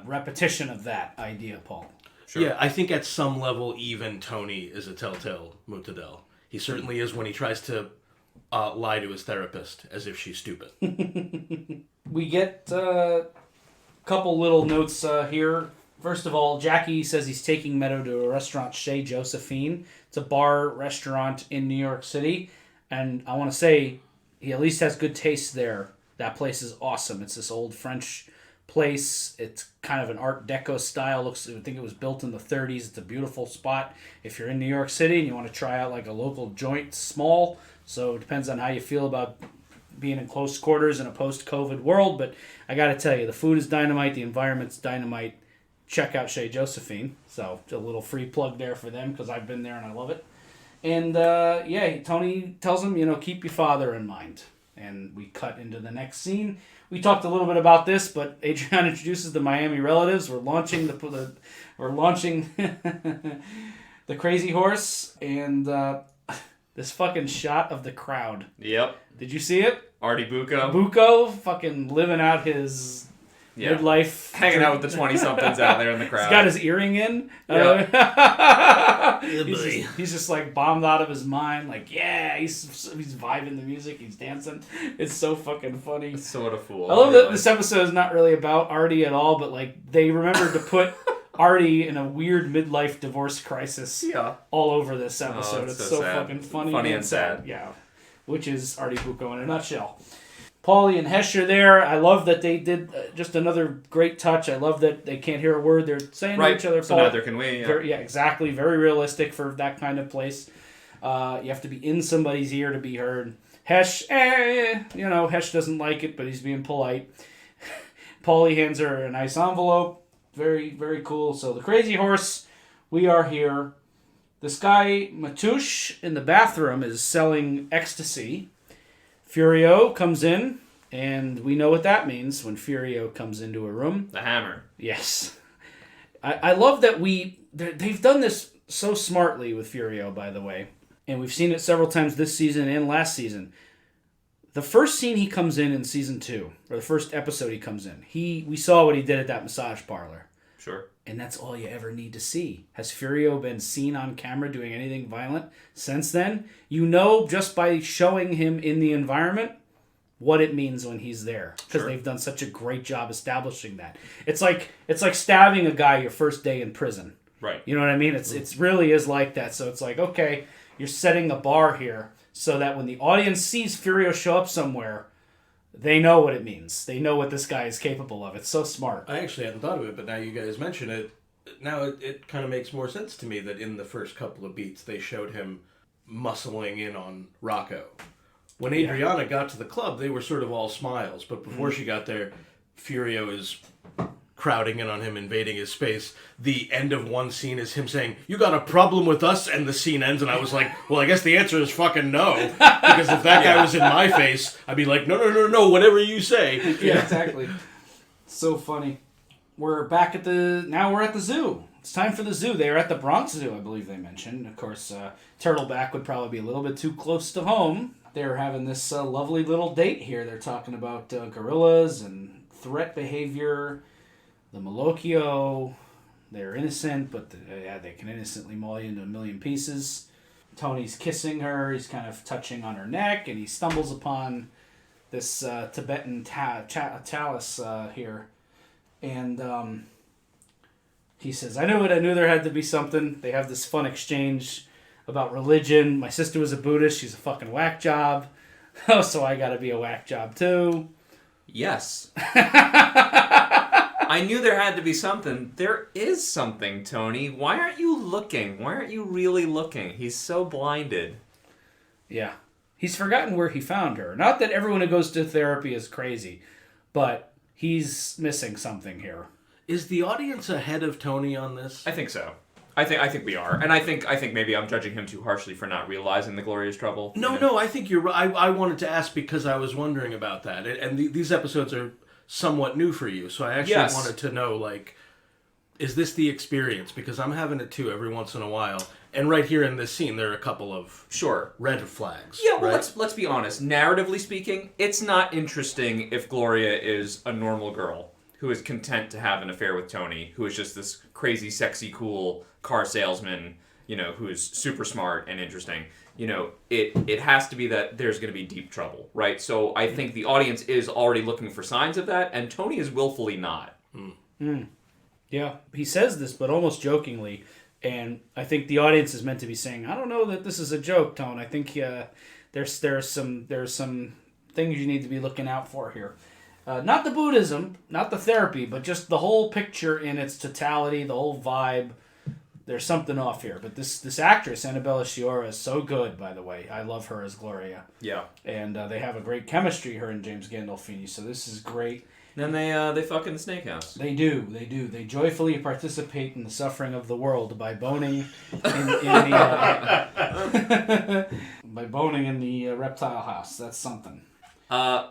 repetition of that idea, Paul. Sure. Yeah, I think at some level, even Tony is a Telltale Moozadell. He certainly is when he tries to lie to his therapist as if she's stupid. We get a couple little notes here. First of all, Jackie says he's taking Meadow to a restaurant, Chez Josephine. It's a bar restaurant in New York City. And I want to say he at least has good taste there. That place is awesome. It's this old French place. It's kind of an Art Deco style. I think it was built in the 30s. It's a beautiful spot. If you're in New York City and you want to try out like a local joint, small. So it depends on how you feel about being in close quarters in a post-COVID world. But I got to tell you, the food is dynamite. The environment's dynamite. Check out Chez Josephine. So a little free plug there for them because I've been there and I love it. And Tony tells him, keep your father in mind. And we cut into the next scene. We talked a little bit about this, but Adrian introduces the Miami relatives. We're launching the Crazy Horse, and this fucking shot of the crowd. Yep. Did you see it? Artie Bucco. Bucco fucking living out his midlife. Hanging out with the 20-somethings out there in the crowd. He's got his earring in. Yeah, He's just like bombed out of his mind. Like, yeah, he's vibing the music. He's dancing. It's so fucking funny. Sort of fool. I love that this episode is not really about Artie at all, but like they remembered to put Artie in a weird midlife divorce crisis all over this episode. It's so fucking funny and sad. Yeah. Which is Artie Bucco in a nutshell. Paulie and Hesh are there. I love that they did just another great touch. I love that they can't hear a word they're saying to each other. So neither can we. Yeah, exactly. Very realistic for that kind of place. You have to be in somebody's ear to be heard. Hesh, Hesh doesn't like it, but he's being polite. Paulie hands her a nice envelope. Very, very cool. So the Crazy Horse, we are here. This guy, Matouche, in the bathroom is selling ecstasy. Furio comes in, and we know what that means when Furio comes into a room. The hammer. Yes. I love that they've done this so smartly with Furio, by the way. And we've seen it several times this season and last season. The first scene he comes in season 2, or the first episode he comes in, we saw what he did at that massage parlor. Sure. And that's all you ever need to see. Has Furio been seen on camera doing anything violent since then? You know just by showing him in the environment what it means when he's there. Because they've done such a great job establishing that. It's like stabbing a guy your first day in prison. Right. You know what I mean? It really is like that. So it's like, okay, you're setting the bar here so that when the audience sees Furio show up somewhere, they know what it means. They know what this guy is capable of. It's so smart. I actually hadn't thought of it, but now you guys mention it, now it kind of makes more sense to me that in the first couple of beats they showed him muscling in on Rocco. When Adriana got to the club, they were sort of all smiles, but before she got there, Furio is crowding in on him, invading his space. The end of one scene is him saying, "You got a problem with us?" And the scene ends, and I was like, well, I guess the answer is fucking no. Because if that guy was in my face, I'd be like, no, whatever you say. Yeah, exactly. So funny. We're back now we're at the zoo. It's time for the zoo. They are at the Bronx Zoo, I believe they mentioned. Of course, Turtleback would probably be a little bit too close to home. They're having this lovely little date here. They're talking about gorillas and threat behavior. The Malocchio, they're innocent, but they can innocently maul you into a million pieces. Tony's kissing her. He's kind of touching on her neck, and he stumbles upon this Tibetan talus here. And he says, I knew it. I knew there had to be something. They have this fun exchange about religion. My sister was a Buddhist. She's a fucking whack job. Oh, so I gotta be a whack job, too. Yes. I knew there had to be something. There is something, Tony. Why aren't you looking? Why aren't you really looking? He's so blinded. Yeah. He's forgotten where he found her. Not that everyone who goes to therapy is crazy, but he's missing something here. Is the audience ahead of Tony on this? I think so. I think we are. And I think maybe I'm judging him too harshly for not realizing the Gloria's trouble. No, I think you're right. I wanted to ask because I was wondering about that. And these episodes are somewhat new for you, so I actually wanted to know, like, is this the experience? Because I'm having it too every once in a while. And right here in this scene, there are a couple of red flags. Yeah, well, right? let's be honest. Narratively speaking, it's not interesting if Gloria is a normal girl who is content to have an affair with Tony, who is just this crazy, sexy, cool car salesman, who is super smart and interesting. It has to be that there's going to be deep trouble, right? So I think the audience is already looking for signs of that, and Tony is willfully not. Yeah, he says this, but almost jokingly, and I think the audience is meant to be saying, I don't know that this is a joke, Tone. I think there's some things you need to be looking out for here. Not the Buddhism, not the therapy, but just the whole picture in its totality, the whole vibe. There's something off here. But this actress, Annabella Sciorra, is so good, by the way. I love her as Gloria. Yeah. And they have a great chemistry, her and James Gandolfini, so this is great. Then they fuck in the snake house. They do. They joyfully participate in the suffering of the world by boning in the reptile house. That's something.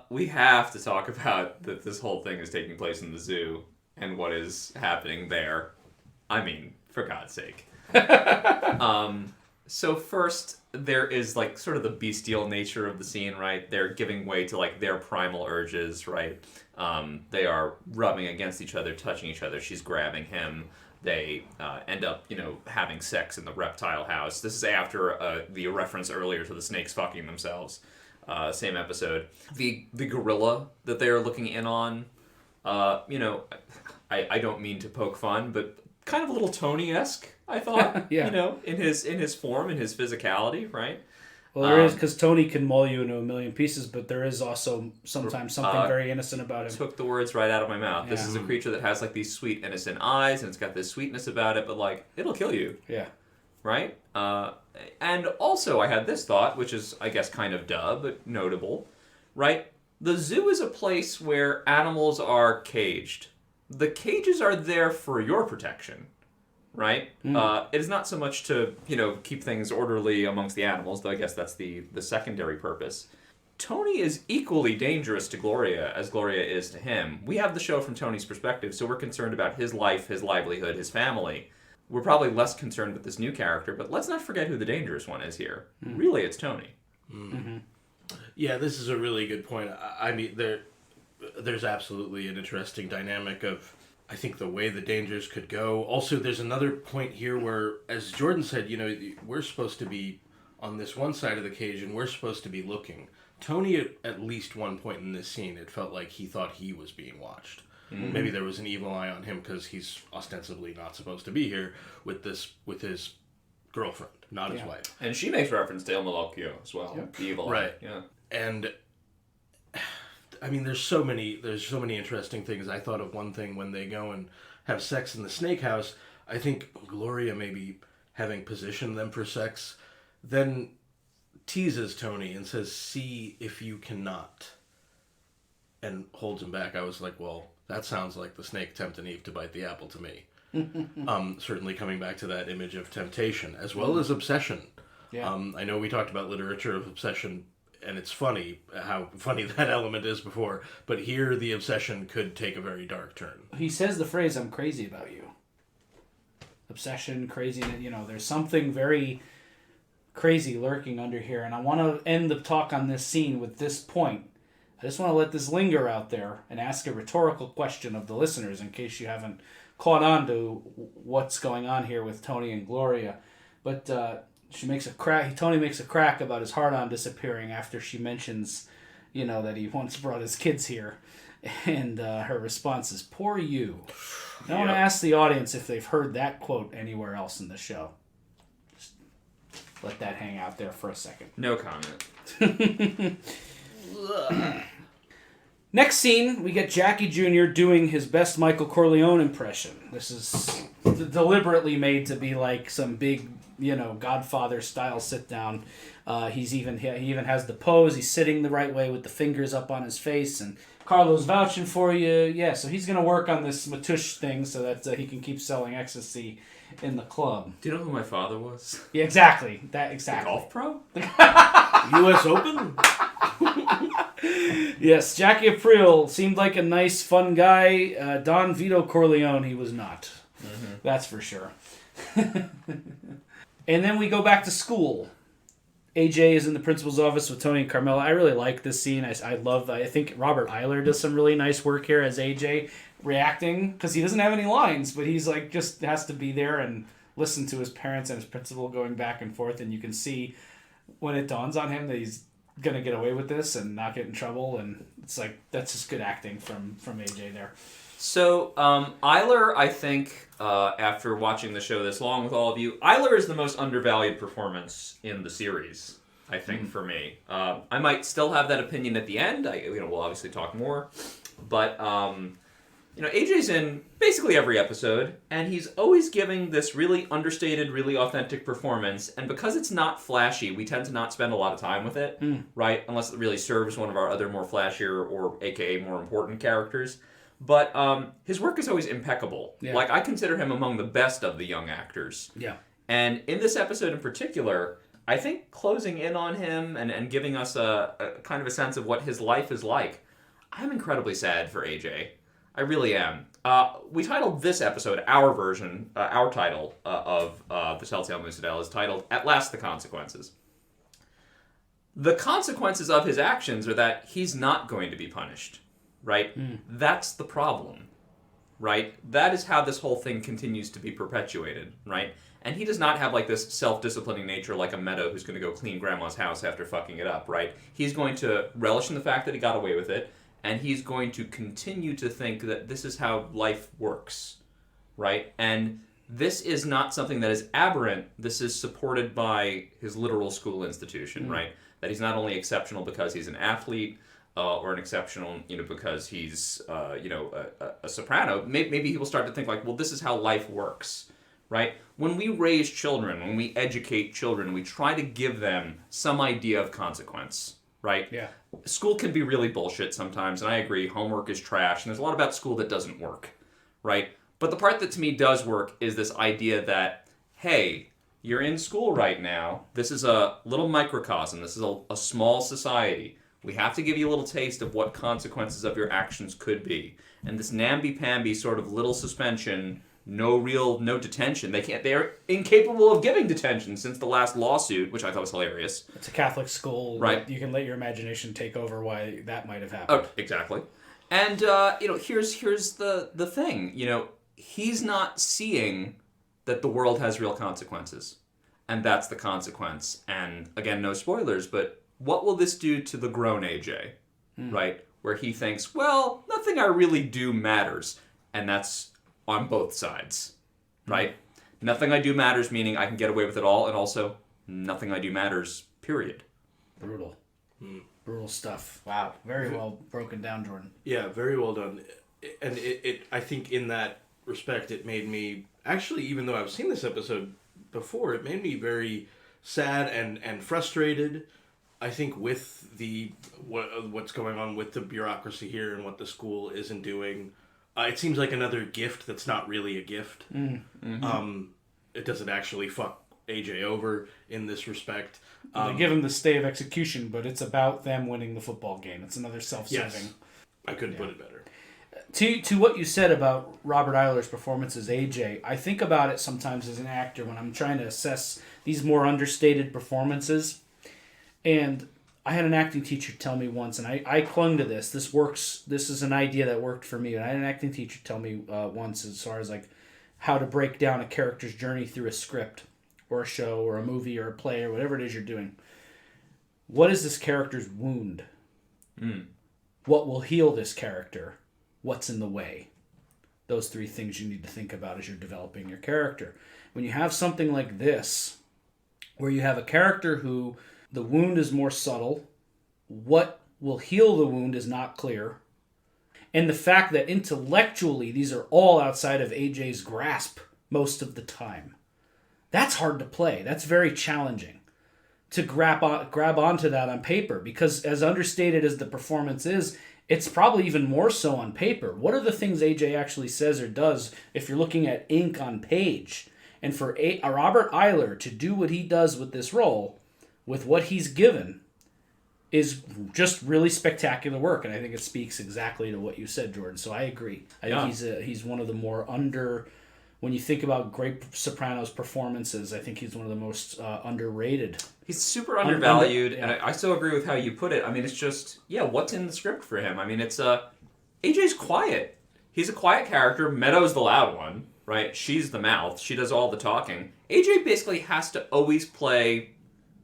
We have to talk about that this whole thing is taking place in the zoo and what is happening there. I mean, for God's sake. So first, there is like sort of the bestial nature of the scene, right? They're giving way to like their primal urges, right? They are rubbing against each other, touching each other. She's grabbing him. They end up, having sex in the reptile house. This is after the reference earlier to the snakes fucking themselves. Same episode. The gorilla that they are looking in on, I don't mean to poke fun, but kind of a little Tony-esque, I thought. Yeah. In his form, in his physicality, right? Well, there is, because Tony can maul you into a million pieces, but there is also sometimes something very innocent about him. Took the words right out of my mouth. Yeah. This is a creature that has like these sweet, innocent eyes, and it's got this sweetness about it, but like, it'll kill you. Yeah. Right? And also I had this thought, which is, I guess, kind of duh, but notable, right? The zoo is a place where animals are caged. The cages are there for your protection, right? It is not so much to, keep things orderly amongst the animals, though I guess that's the secondary purpose. Tony is equally dangerous to Gloria as Gloria is to him. We have the show from Tony's perspective, so we're concerned about his life, his livelihood, his family. We're probably less concerned with this new character, but let's not forget who the dangerous one is here. Really, it's Tony. Mm-hmm. Yeah, this is a really good point. I mean, there's absolutely an interesting dynamic of, I think, the way the dangers could go. Also, there's another point here where, as Jordan said, we're supposed to be on this one side of the cage and we're supposed to be looking. Tony, at least one point in this scene, it felt like he thought he was being watched. Mm-hmm. Maybe there was an evil eye on him because he's ostensibly not supposed to be here with his girlfriend, not his wife. And she makes reference to Il Malocchio as well, the evil eye. Right. Yeah. And I mean, there's so many interesting things. I thought of one thing when they go and have sex in the snake house. I think Gloria, maybe having positioned them for sex, then teases Tony and says, "See if you cannot," and holds him back. I was like, well, that sounds like the snake tempting Eve to bite the apple to me. Certainly coming back to that image of temptation as well as obsession. Yeah. I know we talked about literature of obsession, and it's funny how funny that element is before, but here the obsession could take a very dark turn. He says the phrase, "I'm crazy about you." Obsession, craziness, there's something very crazy lurking under here, and I want to end the talk on this scene with this point. I just want to let this linger out there and ask a rhetorical question of the listeners in case you haven't caught on to what's going on here with Tony and Gloria. But Tony makes a crack about his hard-on disappearing after she mentions, that he once brought his kids here. And her response is, "Poor you." I want to ask the audience if they've heard that quote anywhere else in the show. Just let that hang out there for a second. No comment. Next scene, we get Jackie Jr. doing his best Michael Corleone impression. This is deliberately made to be like some big, Godfather-style sit-down. He even has the pose. He's sitting the right way with the fingers up on his face, and Carlo's vouching for you. Yeah, so he's going to work on this Matush thing so that he can keep selling ecstasy in the club. Do you know who my father was? Yeah, exactly. Exactly. The golf pro? U.S. Open? Yes, Jackie Aprile seemed like a nice, fun guy. Don Vito Corleone, he was not. Mm-hmm. That's for sure. And then we go back to school. AJ is in the principal's office with Tony and Carmela. I really like this scene. I think Robert Eiler does some really nice work here as AJ, reacting, because he doesn't have any lines, but he's like, just has to be there and listen to his parents and his principal going back and forth, and you can see when it dawns on him that he's going to get away with this and not get in trouble, and it's like, that's just good acting from AJ there. So, Eiler, I think, after watching the show this long with all of you, Eiler is the most undervalued performance in the series, I think, for me. I might still have that opinion at the end. We'll obviously talk more. But, AJ's in basically every episode, and he's always giving this really understated, really authentic performance. And because it's not flashy, we tend to not spend a lot of time with it, right? Unless it really serves one of our other more flashier or AKA more important characters. But his work is always impeccable. Yeah. Like, I consider him among the best of the young actors. Yeah. And in this episode in particular, I think closing in on him and giving us a kind of a sense of what his life is like, I'm incredibly sad for AJ. I really am. We titled this episode, our version, our title of the Telltale Moozadell is titled "At Last the Consequences." The consequences of his actions are that he's not going to be punished, right? That's the problem, right? That is how this whole thing continues to be perpetuated, right? And he does not have like this self-disciplining nature like a Meadow who's going to go clean grandma's house after fucking it up, right? He's going to relish in the fact that he got away with it, and he's going to continue to think that this is how life works, right? And this is not something that is aberrant. This is supported by his literal school institution, right? That he's not only exceptional because he's an athlete, or an exceptional, because he's, a soprano. Maybe he will start to think like, well, this is how life works, right? When we raise children, when we educate children, we try to give them some idea of consequence, right? Yeah. School can be really bullshit sometimes, and I agree, homework is trash, and there's a lot about school that doesn't work, right? But the part that to me does work is this idea that, hey, you're in school right now. This is a little microcosm. This is a small society. We have to give you a little taste of what consequences of your actions could be. And this namby-pamby sort of little suspension, no detention. They're incapable of giving detention since the last lawsuit, which I thought was hilarious. It's a Catholic school. Right. You can let your imagination take over why that might have happened. Oh, exactly. And, here's the thing. He's not seeing that the world has real consequences. And that's the consequence. And again, no spoilers, but what will this do to the grown AJ? Right? Where he thinks, well, nothing I really do matters. And that's on both sides. Right? Nothing I do matters, meaning I can get away with it all, and also nothing I do matters, period. Brutal. Brutal stuff. Wow. Very well broken down, Jordan. Yeah, very well done. And I think in that respect, it made me, actually, even though I've seen this episode before, it made me very sad and frustrated, I think, with what's going on with the bureaucracy here and what the school isn't doing. It seems like another gift that's not really a gift. It doesn't actually fuck AJ over in this respect. They give him the stay of execution, but it's about them winning the football game. It's another self-serving. Yes, I couldn't put it better. To what you said about Robert Eiler's performance as AJ, I think about it sometimes as an actor when I'm trying to assess these more understated performances. And I had an acting teacher tell me once, and I clung to this. This works. This is an idea that worked for me. And I had an acting teacher tell me once, as far as like how to break down a character's journey through a script or a show or a movie or a play or whatever it is you're doing. What is this character's wound? What will heal this character? What's in the way? Those three things you need to think about as you're developing your character. When you have something like this, where you have a character who the wound is more subtle, what will heal the wound is not clear, and the fact that intellectually these are all outside of AJ's grasp most of the time. That's hard to play. That's very challenging to grab onto that on paper, because as understated as the performance is, it's probably even more so on paper. What are the things AJ actually says or does if you're looking at ink on page? And for Robert Eiler to do what he does with this role, with what he's given, is just really spectacular work. And I think it speaks exactly to what you said, Jordan. So I agree. I think he's one of the more when you think about great Sopranos performances, I think he's one of the most underrated. He's super undervalued, and I still agree with how you put it. I mean, it's just, what's in the script for him? I mean, it's, AJ's quiet. He's a quiet character. Meadow's the loud one, right? She's the mouth. She does all the talking. AJ basically has to always play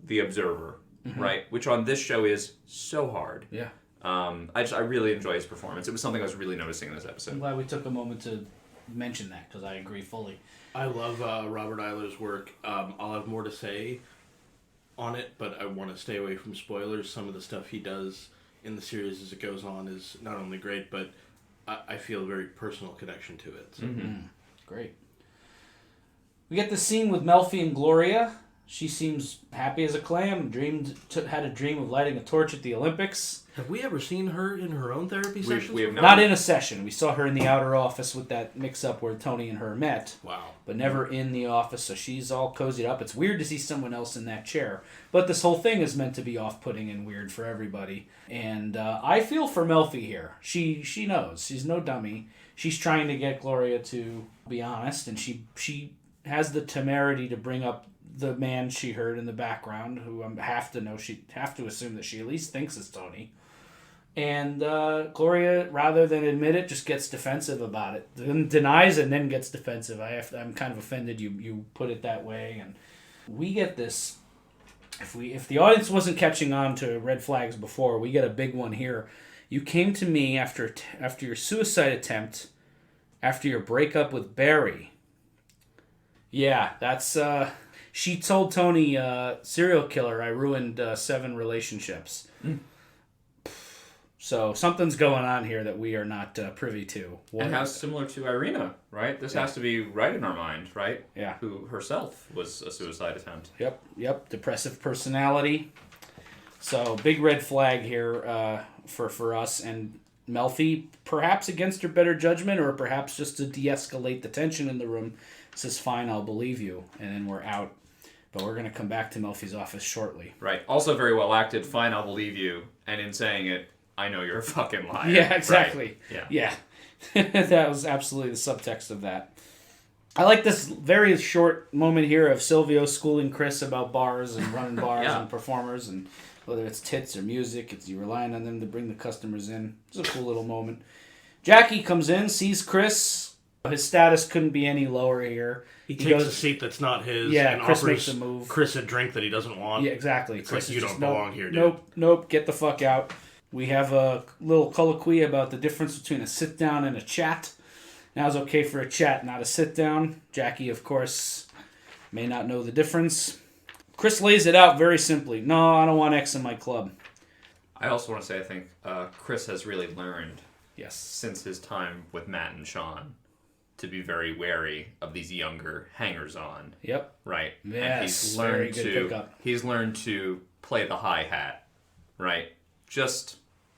the observer, right? Which on this show is so hard. Yeah. I really enjoy his performance. It was something I was really noticing in this episode. I'm glad we took a moment to mention that, because I agree fully. I love Robert Eiler's work. I'll have more to say on it, but I want to stay away from spoilers. Some of the stuff he does in the series as it goes on is not only great, but I feel a very personal connection to it. So. Great. We get the scene with Melfi and Gloria. She seems happy as a clam. Had a dream of lighting a torch at the Olympics. Have we ever seen her in her own therapy sessions? We have Not in a session. We saw her in the outer office with that mix-up where Tony and her met. Wow. But never in the office, so she's all cozied up. It's weird to see someone else in that chair. But this whole thing is meant to be off-putting and weird for everybody. And I feel for Melfi here. She knows. She's no dummy. She's trying to get Gloria to be honest, and she has the temerity to bring up the man she heard in the background, who I have to assume that she at least thinks is Tony. And Gloria, rather than admit it, just gets defensive about it. Then denies it and then gets defensive. I'm kind of offended you put it that way. And we get this. If the audience wasn't catching on to red flags before, we get a big one here. You came to me after your suicide attempt, after your breakup with Barry. Yeah, that's... She told Tony, serial killer, I ruined 7 relationships. So something's going on here that we are not privy to. And how similar to Irina, right? This has to be right in our mind, right? Yeah. Who herself was a suicide attempt. Yep. Depressive personality. So big red flag here for us. And Melfi, perhaps against her better judgment, or perhaps just to de-escalate the tension in the room, says, fine, I'll believe you. And then we're out. But we're going to come back to Melfi's office shortly. Right. Also very well acted. Fine, I'll believe you. And in saying it, I know you're a fucking liar. Yeah, exactly. Right. Yeah. That was absolutely the subtext of that. I like this very short moment here of Silvio schooling Chris about bars and running bars and performers, and whether it's tits or music, it's you relying on them to bring the customers in. It's a cool little moment. Jackie comes in, sees Chris. His status couldn't be any lower here. He takes a seat that's not his and Chris offers makes a move. Chris a drink that he doesn't want. Yeah, exactly. It's Chris like, you is don't just, belong here, dude. Nope, get the fuck out. We have a little colloquy about the difference between a sit-down and a chat. Now it's okay for a chat, not a sit-down. Jackie, of course, may not know the difference. Chris lays it out very simply. No, I don't want X in my club. I also want to say I think Chris has really learned Yes. since his time with Matt and Sean to be very wary of these younger hangers-on. Yep. Right. Yes, and very good pickup. he's learned to play the hi-hat. Right. Just,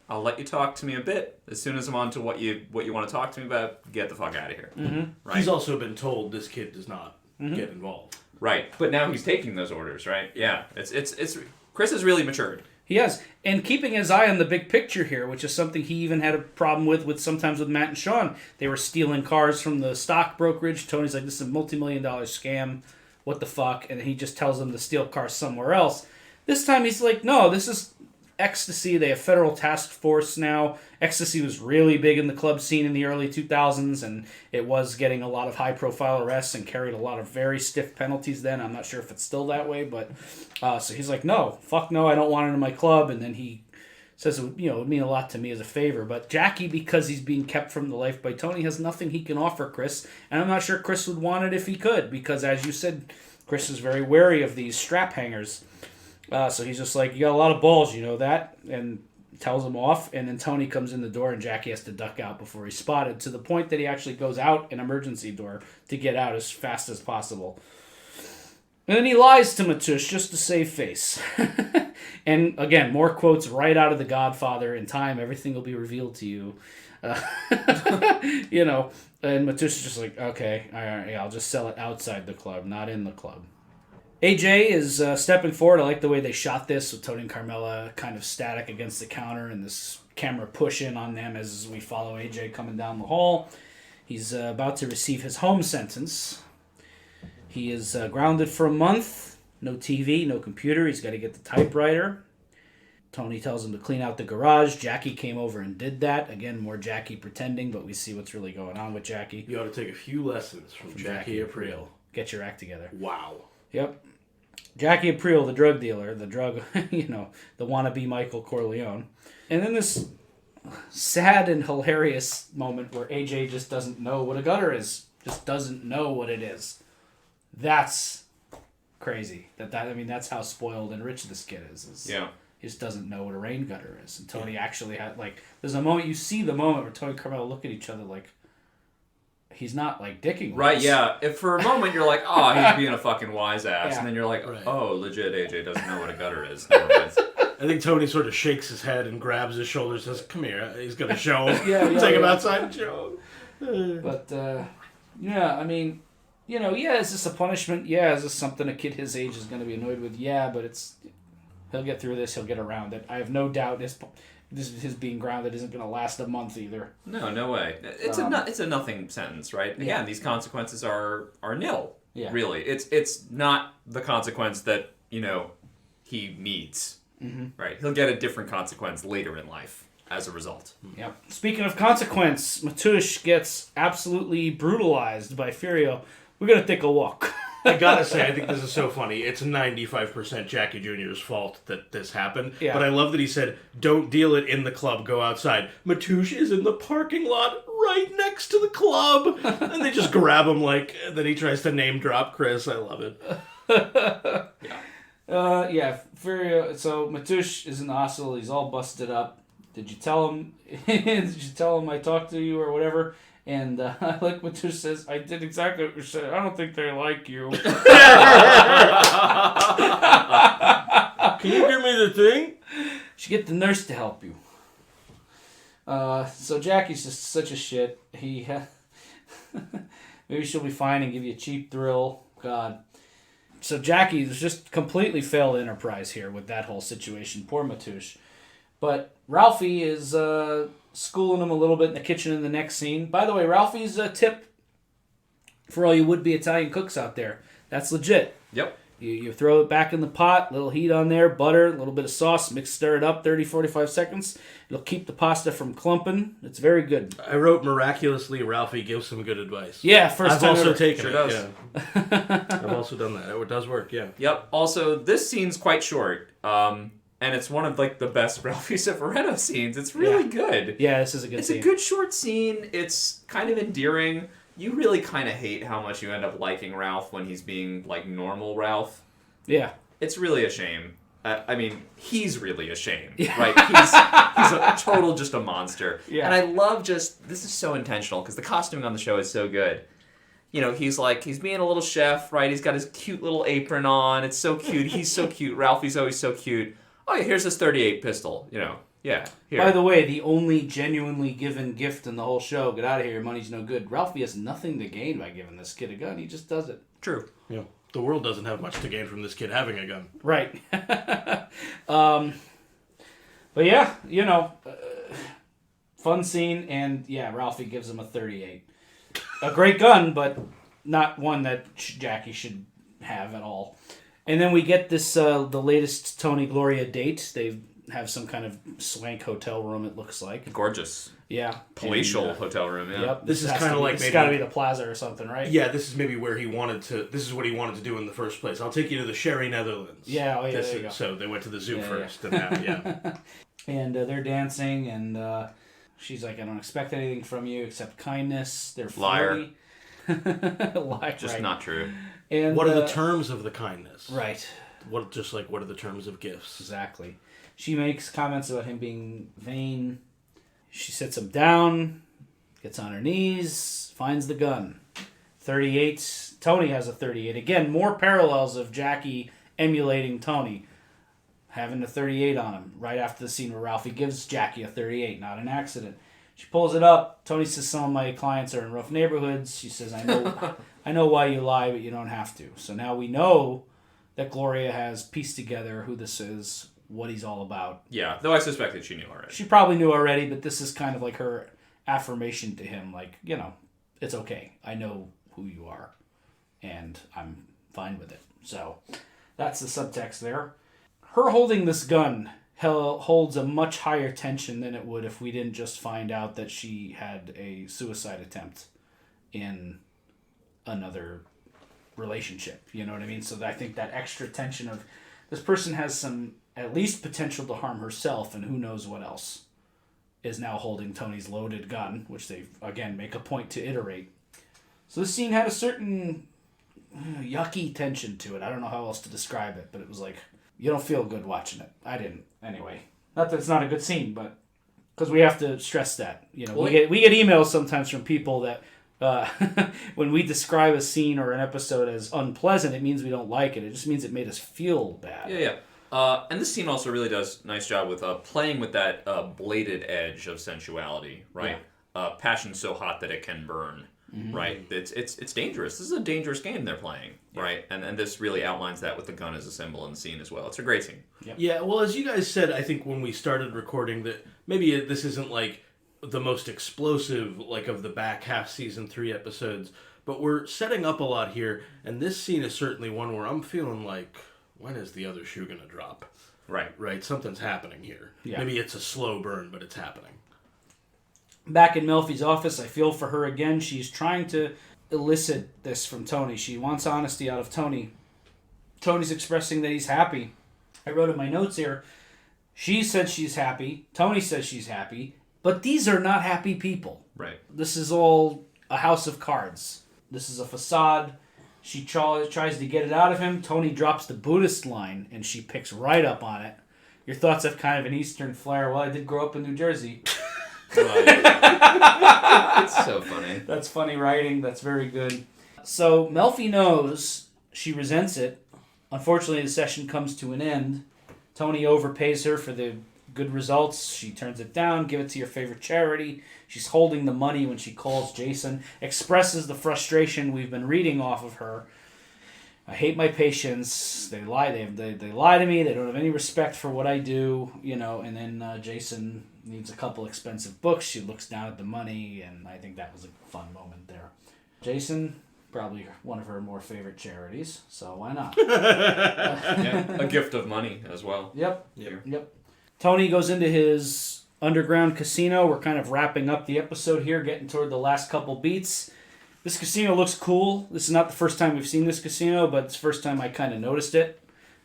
I'll let you talk to me a bit. As soon as I'm on to what you want to talk to me about, get the fuck out of here. Mm-hmm. Right. He's also been told this kid does not get involved. Right. But now he's taking those orders, right? Yeah. It's Chris has really matured. He has. And keeping his eye on the big picture here, which is something he even had a problem with sometimes with Matt and Sean. They were stealing cars from the stock brokerage. Tony's like, this is a multi-million-dollar scam. What the fuck? And he just tells them to steal cars somewhere else. This time he's like, no, this is ecstasy. They have federal task force now. Ecstasy was really big in the club scene in the early 2000s, and it was getting a lot of high-profile arrests and carried a lot of very stiff penalties then. I'm not sure if it's still that way, but so he's like, no, fuck no, I don't want it in my club. And then he says, it would mean a lot to me as a favor. But Jackie, because he's being kept from the life by Tony, has nothing he can offer Chris, and I'm not sure Chris would want it if he could, because as you said, Chris is very wary of these strap hangers. So he's just like, you got a lot of balls, you know that? And tells him off. And then Tony comes in the door and Jackie has to duck out before he's spotted, to the point that he actually goes out an emergency door to get out as fast as possible. And then he lies to Matush just to save face. And again, more quotes right out of The Godfather. In time, everything will be revealed to you. And Matush is just like, okay, all right, I'll just sell it outside the club, not in the club. AJ is stepping forward. I like the way they shot this with Tony and Carmella kind of static against the counter and this camera push in on them as we follow AJ coming down the hall. He's about to receive his home sentence. He is grounded for a month. No TV, no computer. He's got to get the typewriter. Tony tells him to clean out the garage. Jackie came over and did that. Again, more Jackie pretending, but we see what's really going on with Jackie. You ought to take a few lessons from Jackie Aprile. Get your act together. Wow. Yep. Jackie Aprile, the drug dealer, the wannabe Michael Corleone. And then this sad and hilarious moment where AJ just doesn't know what a gutter is. Just doesn't know what it is. That's crazy. That's how spoiled and rich this kid is. Yeah. He just doesn't know what a rain gutter is. And Tony actually had, there's a moment, you see the moment where Tony and Carmella look at each other like, he's not like dicking with Right, us. yeah. If for a moment you're like, oh, he's being a fucking wise ass, Yeah. and then you're like, Right. oh, legit, AJ doesn't know what a gutter is. Never mind. I think Tony sort of shakes his head and grabs his shoulder and says, come here. He's going to show him. Yeah, Take him yeah. outside and show him. But, yeah, I mean, you know, yeah, is this a punishment? Yeah, is this something a kid his age is going to be annoyed with? Yeah, but he'll get through this. He'll get around it. I have no doubt his being grounded isn't going to last a month either. No way. It's a nothing sentence, right? Again, Yeah. these consequences are nil. Yeah. Really, it's not the consequence that he needs. Mm-hmm. Right? He'll get a different consequence later in life as a result. Yep. Speaking of consequence, Matush gets absolutely brutalized by Furio. We're going to take a walk. I gotta say, I think this is so funny. It's 95% Jackie Jr.'s fault that this happened. Yeah. But I love that he said, don't deal it in the club, go outside. Matouche is in the parking lot right next to the club. And they just grab him then he tries to name drop Chris. I love it. Yeah, Furio. So Matush is in the hospital. He's all busted up. Did you tell him? Did you tell him I talked to you or whatever? And like Matush says, I did exactly what you said. I don't think they like you. Can you give me the thing? Should get the nurse to help you. So Jackie's just such a shit. Maybe she'll be fine and give you a cheap thrill. God. So Jackie's just completely failed enterprise here with that whole situation. Poor Matush. But Ralphie is schooling him a little bit in the kitchen in the next scene. By the way, Ralphie's a tip for all you would-be Italian cooks out there. That's legit. Yep. You throw it back in the pot, little heat on there, butter, a little bit of sauce, stir it up 30, 45 seconds. It'll keep the pasta from clumping. It's very good. I wrote, miraculously, Ralphie gives some good advice. Yeah, first I've time also ever. taken Sure it. does. Yeah. I've also done that. It does work, yeah. Yep. Also, this scene's quite short. And it's one of the best Ralphie Cifaretto scenes. It's really good. Yeah, this is a good It's scene. a good short scene. It's kind of endearing. You really kind of hate how much you end up liking Ralph when he's being normal Ralph. Yeah. It's really a shame. I mean, he's really a shame, right? He's a total just a monster. Yeah. And I love this is so intentional because the costuming on the show is so good. He's being a little chef, right? He's got his cute little apron on. It's so cute. He's so cute. Ralphie's always so cute. Oh, yeah, here's this .38 pistol, Yeah, here. By the way, the only genuinely given gift in the whole show, get out of here, your money's no good. Ralphie has nothing to gain by giving this kid a gun. He just does it. True. Yeah. The world doesn't have much to gain from this kid having a gun. Right. But yeah, fun scene, and yeah, Ralphie gives him a .38. A great gun, but not one that Jackie should have at all. And then we get this, the latest Tony Gloria date. They have some kind of swank hotel room, it looks like. Gorgeous. Yeah. Palatial And, hotel room, yeah. Yep. This is has kinda to be- like It's maybe- got to be the plaza or something, right? Yeah, this is maybe where this is what he wanted to do in the first place. I'll take you to the Sherry Netherlands. Yeah, there you go. So they went to the zoo Yeah, first. And now, yeah. And they're dancing, and she's like, I don't expect anything from you except kindness. They're Liar. flirty. Liar. Just right. not true. And, What are the terms of the kindness? Right. What are the terms of gifts? Exactly. She makes comments about him being vain. She sits him down, gets on her knees, finds the gun. 38. Tony has a 38. Again, more parallels of Jackie emulating Tony. Having a 38 on him right after the scene where Ralphie gives Jackie a 38. Not an accident. She pulls it up. Tony says some of my clients are in rough neighborhoods. She says, I know why you lie, but you don't have to. So now we know that Gloria has pieced together who this is, what he's all about. Yeah, though I suspect that she knew already. She probably knew already, but this is kind of like her affirmation to him. Like, it's okay. I know who you are, and I'm fine with it. So that's the subtext there. Her holding this gun holds a much higher tension than it would if we didn't just find out that she had a suicide attempt in another relationship. You know what I mean? So I think that extra tension of this person has some at least potential to harm herself, and who knows what else, is now holding Tony's loaded gun, which they, again, make a point to iterate. So this scene had a certain yucky tension to it. I don't know how else to describe it, but it was like, you don't feel good watching it. I didn't, anyway. Not that it's not a good scene, but because we have to stress that. We get emails sometimes from people that when we describe a scene or an episode as unpleasant, it means we don't like it. It just means it made us feel bad. Yeah. And this scene also really does a nice job with playing with that bladed edge of sensuality, right? Yeah. Passion so hot that it can burn, right? It's dangerous. This is a dangerous game they're playing, right? And this really outlines that with the gun as a symbol in the scene as well. It's a great scene. Yep. Yeah, well, as you guys said, I think when we started recording that maybe this isn't like the most explosive like of the back half season 3 episodes, but we're setting up a lot here, and this scene is certainly one where I'm feeling like, when is the other shoe gonna drop? Right, something's happening here. Yeah. Maybe it's a slow burn, but it's happening. Back in Melfi's office, I feel for her again. She's trying to elicit this from Tony. She wants honesty out of Tony. Tony's expressing that he's happy. I wrote in my notes here, she said she's happy, Tony says she's happy, but these are not happy people. Right. This is all a house of cards. This is a facade. She tries to get it out of him. Tony drops the Buddhist line, and she picks right up on it. Your thoughts have kind of an Eastern flair. Well, I did grow up in New Jersey. It's so funny. That's funny writing. That's very good. So Melfi knows. She resents it. Unfortunately, the session comes to an end. Tony overpays her for the good results. She turns it down. Give it to your favorite charity. She's holding the money when she calls Jason. Expresses the frustration we've been reading off of her. I hate my patients. They lie. They lie to me. They don't have any respect for what I do. And then Jason needs a couple expensive books. She looks down at the money, and I think that was a fun moment there. Jason, probably one of her more favorite charities, so why not? A gift of money as well. Yep. Tony goes into his underground casino. We're kind of wrapping up the episode here, getting toward the last couple beats. This casino looks cool. This is not the first time we've seen this casino, but it's the first time I kind of noticed it.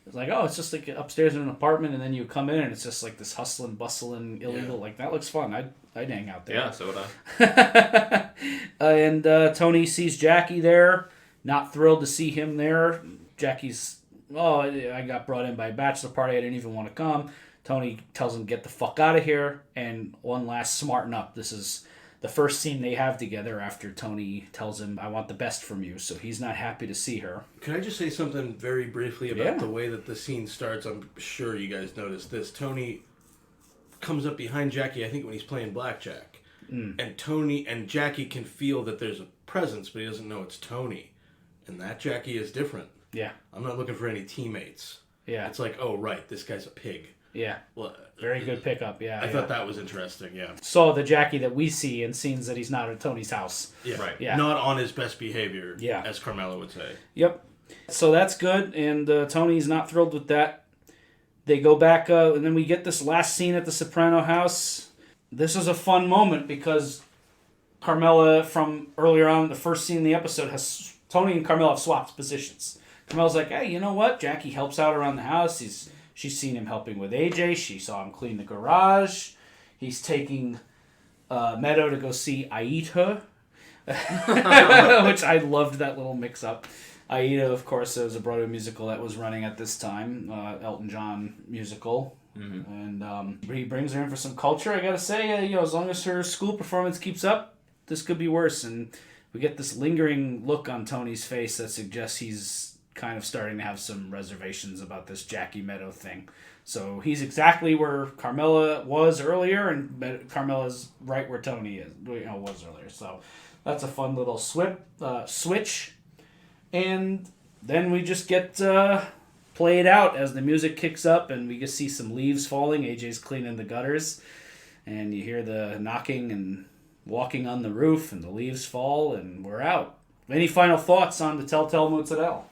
It's like, oh, it's just like upstairs in an apartment, and then you come in, and it's just like this hustling, bustling, illegal. Yeah. Like, that looks fun. I'd hang out there. Yeah, so would I. And Tony sees Jackie there. Not thrilled to see him there. Jackie's, I got brought in by a bachelor party. I didn't even want to come. Tony tells him, get the fuck out of here. And one last smarten up. This is the first scene they have together after Tony tells him, I want the best from you. So he's not happy to see her. Can I just say something very briefly about the way that the scene starts? I'm sure you guys noticed this. Tony comes up behind Jackie, I think when he's playing blackjack. And Tony and Jackie can feel that there's a presence, but he doesn't know it's Tony. And that Jackie is different. Yeah. I'm not looking for any teammates. Yeah. It's like, oh, right, this guy's a pig. Yeah. Well, very good pickup, yeah. I thought that was interesting, yeah. So the Jackie that we see in scenes that he's not at Tony's house. Yeah. Right. Yeah. Not on his best behavior, as Carmela would say. Yep. So that's good, and Tony's not thrilled with that. They go back, and then we get this last scene at the Soprano house. This is a fun moment because Carmela, from earlier on, the first scene in the episode, Tony and Carmela have swapped positions. Carmela's like, hey, you know what? Jackie helps out around the house. She's seen him helping with AJ. She saw him clean the garage. He's taking Meadow to go see Aida, which I loved that little mix-up. Aida, of course, was a Broadway musical that was running at this time, Elton John musical. Mm-hmm. And he brings her in for some culture. I gotta say, as long as her school performance keeps up, this could be worse. And we get this lingering look on Tony's face that suggests he's kind of starting to have some reservations about this Jackie Meadow thing. So he's exactly where Carmela was earlier, and Carmela's right where Tony was earlier. So that's a fun little switch. And then we just get played out as the music kicks up, and we just see some leaves falling. AJ's cleaning the gutters, and you hear the knocking and walking on the roof, and the leaves fall, and we're out. Any final thoughts on the Telltale Moozadell?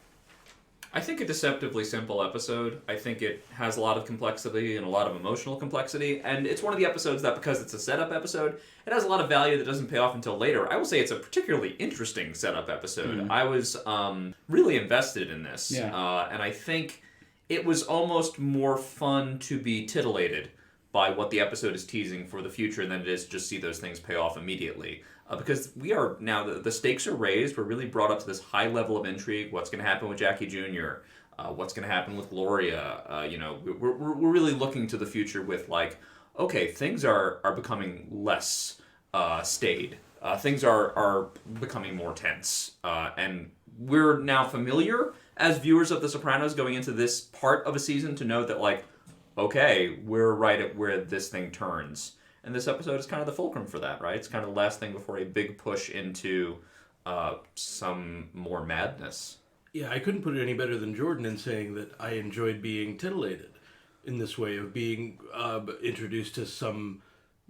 I think a deceptively simple episode. I think it has a lot of complexity and a lot of emotional complexity, and it's one of the episodes that, because it's a setup episode, it has a lot of value that doesn't pay off until later. I will say it's a particularly interesting setup episode. Mm-hmm. I was really invested in this, and I think it was almost more fun to be titillated by what the episode is teasing for the future than it is just see those things pay off immediately. Because we are now, the stakes are raised. We're really brought up to this high level of intrigue. What's going to happen with Jackie Jr.? What's going to happen with Gloria? We're really looking to the future with, like, okay, things are becoming less staid things are becoming more tense. And we're now familiar as viewers of The Sopranos going into this part of a season to know that, like, okay, we're right at where this thing turns. And this episode is kind of the fulcrum for that, right? It's kind of the last thing before a big push into some more madness. Yeah, I couldn't put it any better than Jordan in saying that I enjoyed being titillated in this way of being introduced to some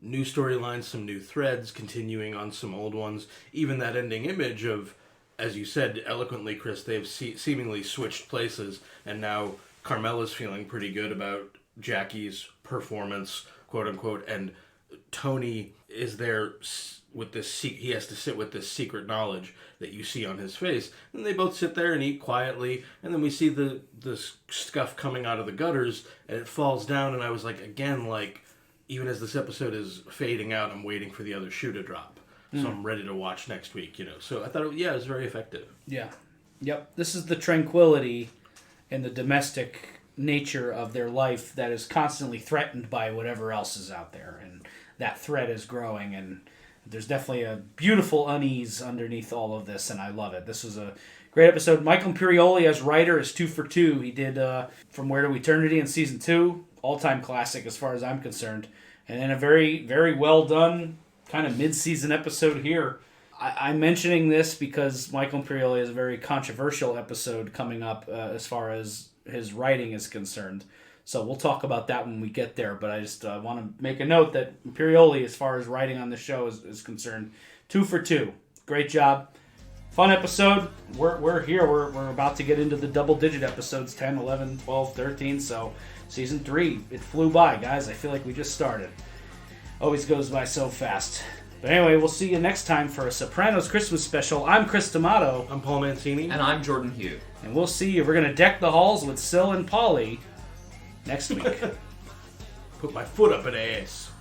new storylines, some new threads, continuing on some old ones. Even that ending image of, as you said eloquently, Chris, they've seemingly switched places, and now Carmela's feeling pretty good about Jackie's performance, quote unquote, and Tony is there with this, he has to sit with this secret knowledge that you see on his face. And they both sit there and eat quietly, and then we see the scuff coming out of the gutters, and it falls down, and I was like, again, like, even as this episode is fading out, I'm waiting for the other shoe to drop. So I'm ready to watch next week, you know. So I thought, it was very effective. Yeah. Yep. This is the tranquility and the domestic nature of their life that is constantly threatened by whatever else is out there. And that threat is growing, and there's definitely a beautiful unease underneath all of this, and I love it. This was a great episode. Michael Imperioli as writer is 2 for 2. He did From Where to Eternity in Season 2. All-time classic as far as I'm concerned. And then a very, very well done kind of mid-season episode here. I'm mentioning this because Michael Imperioli has a very controversial episode coming up as far as his writing is concerned. So we'll talk about that when we get there, but I just want to make a note that Imperioli, as far as writing on the show is concerned, 2 for 2. Great job. Fun episode. We're here. We're about to get into the double-digit episodes, 10, 11, 12, 13, so Season 3. It flew by, guys. I feel like we just started. Always goes by so fast. But anyway, we'll see you next time for a Sopranos Christmas special. I'm Chris D'Amato. I'm Paul Mancini. And I'm Jordan Hugh. And we'll see you. We're going to deck the halls with Sil and Polly next week. Put my foot up an ass.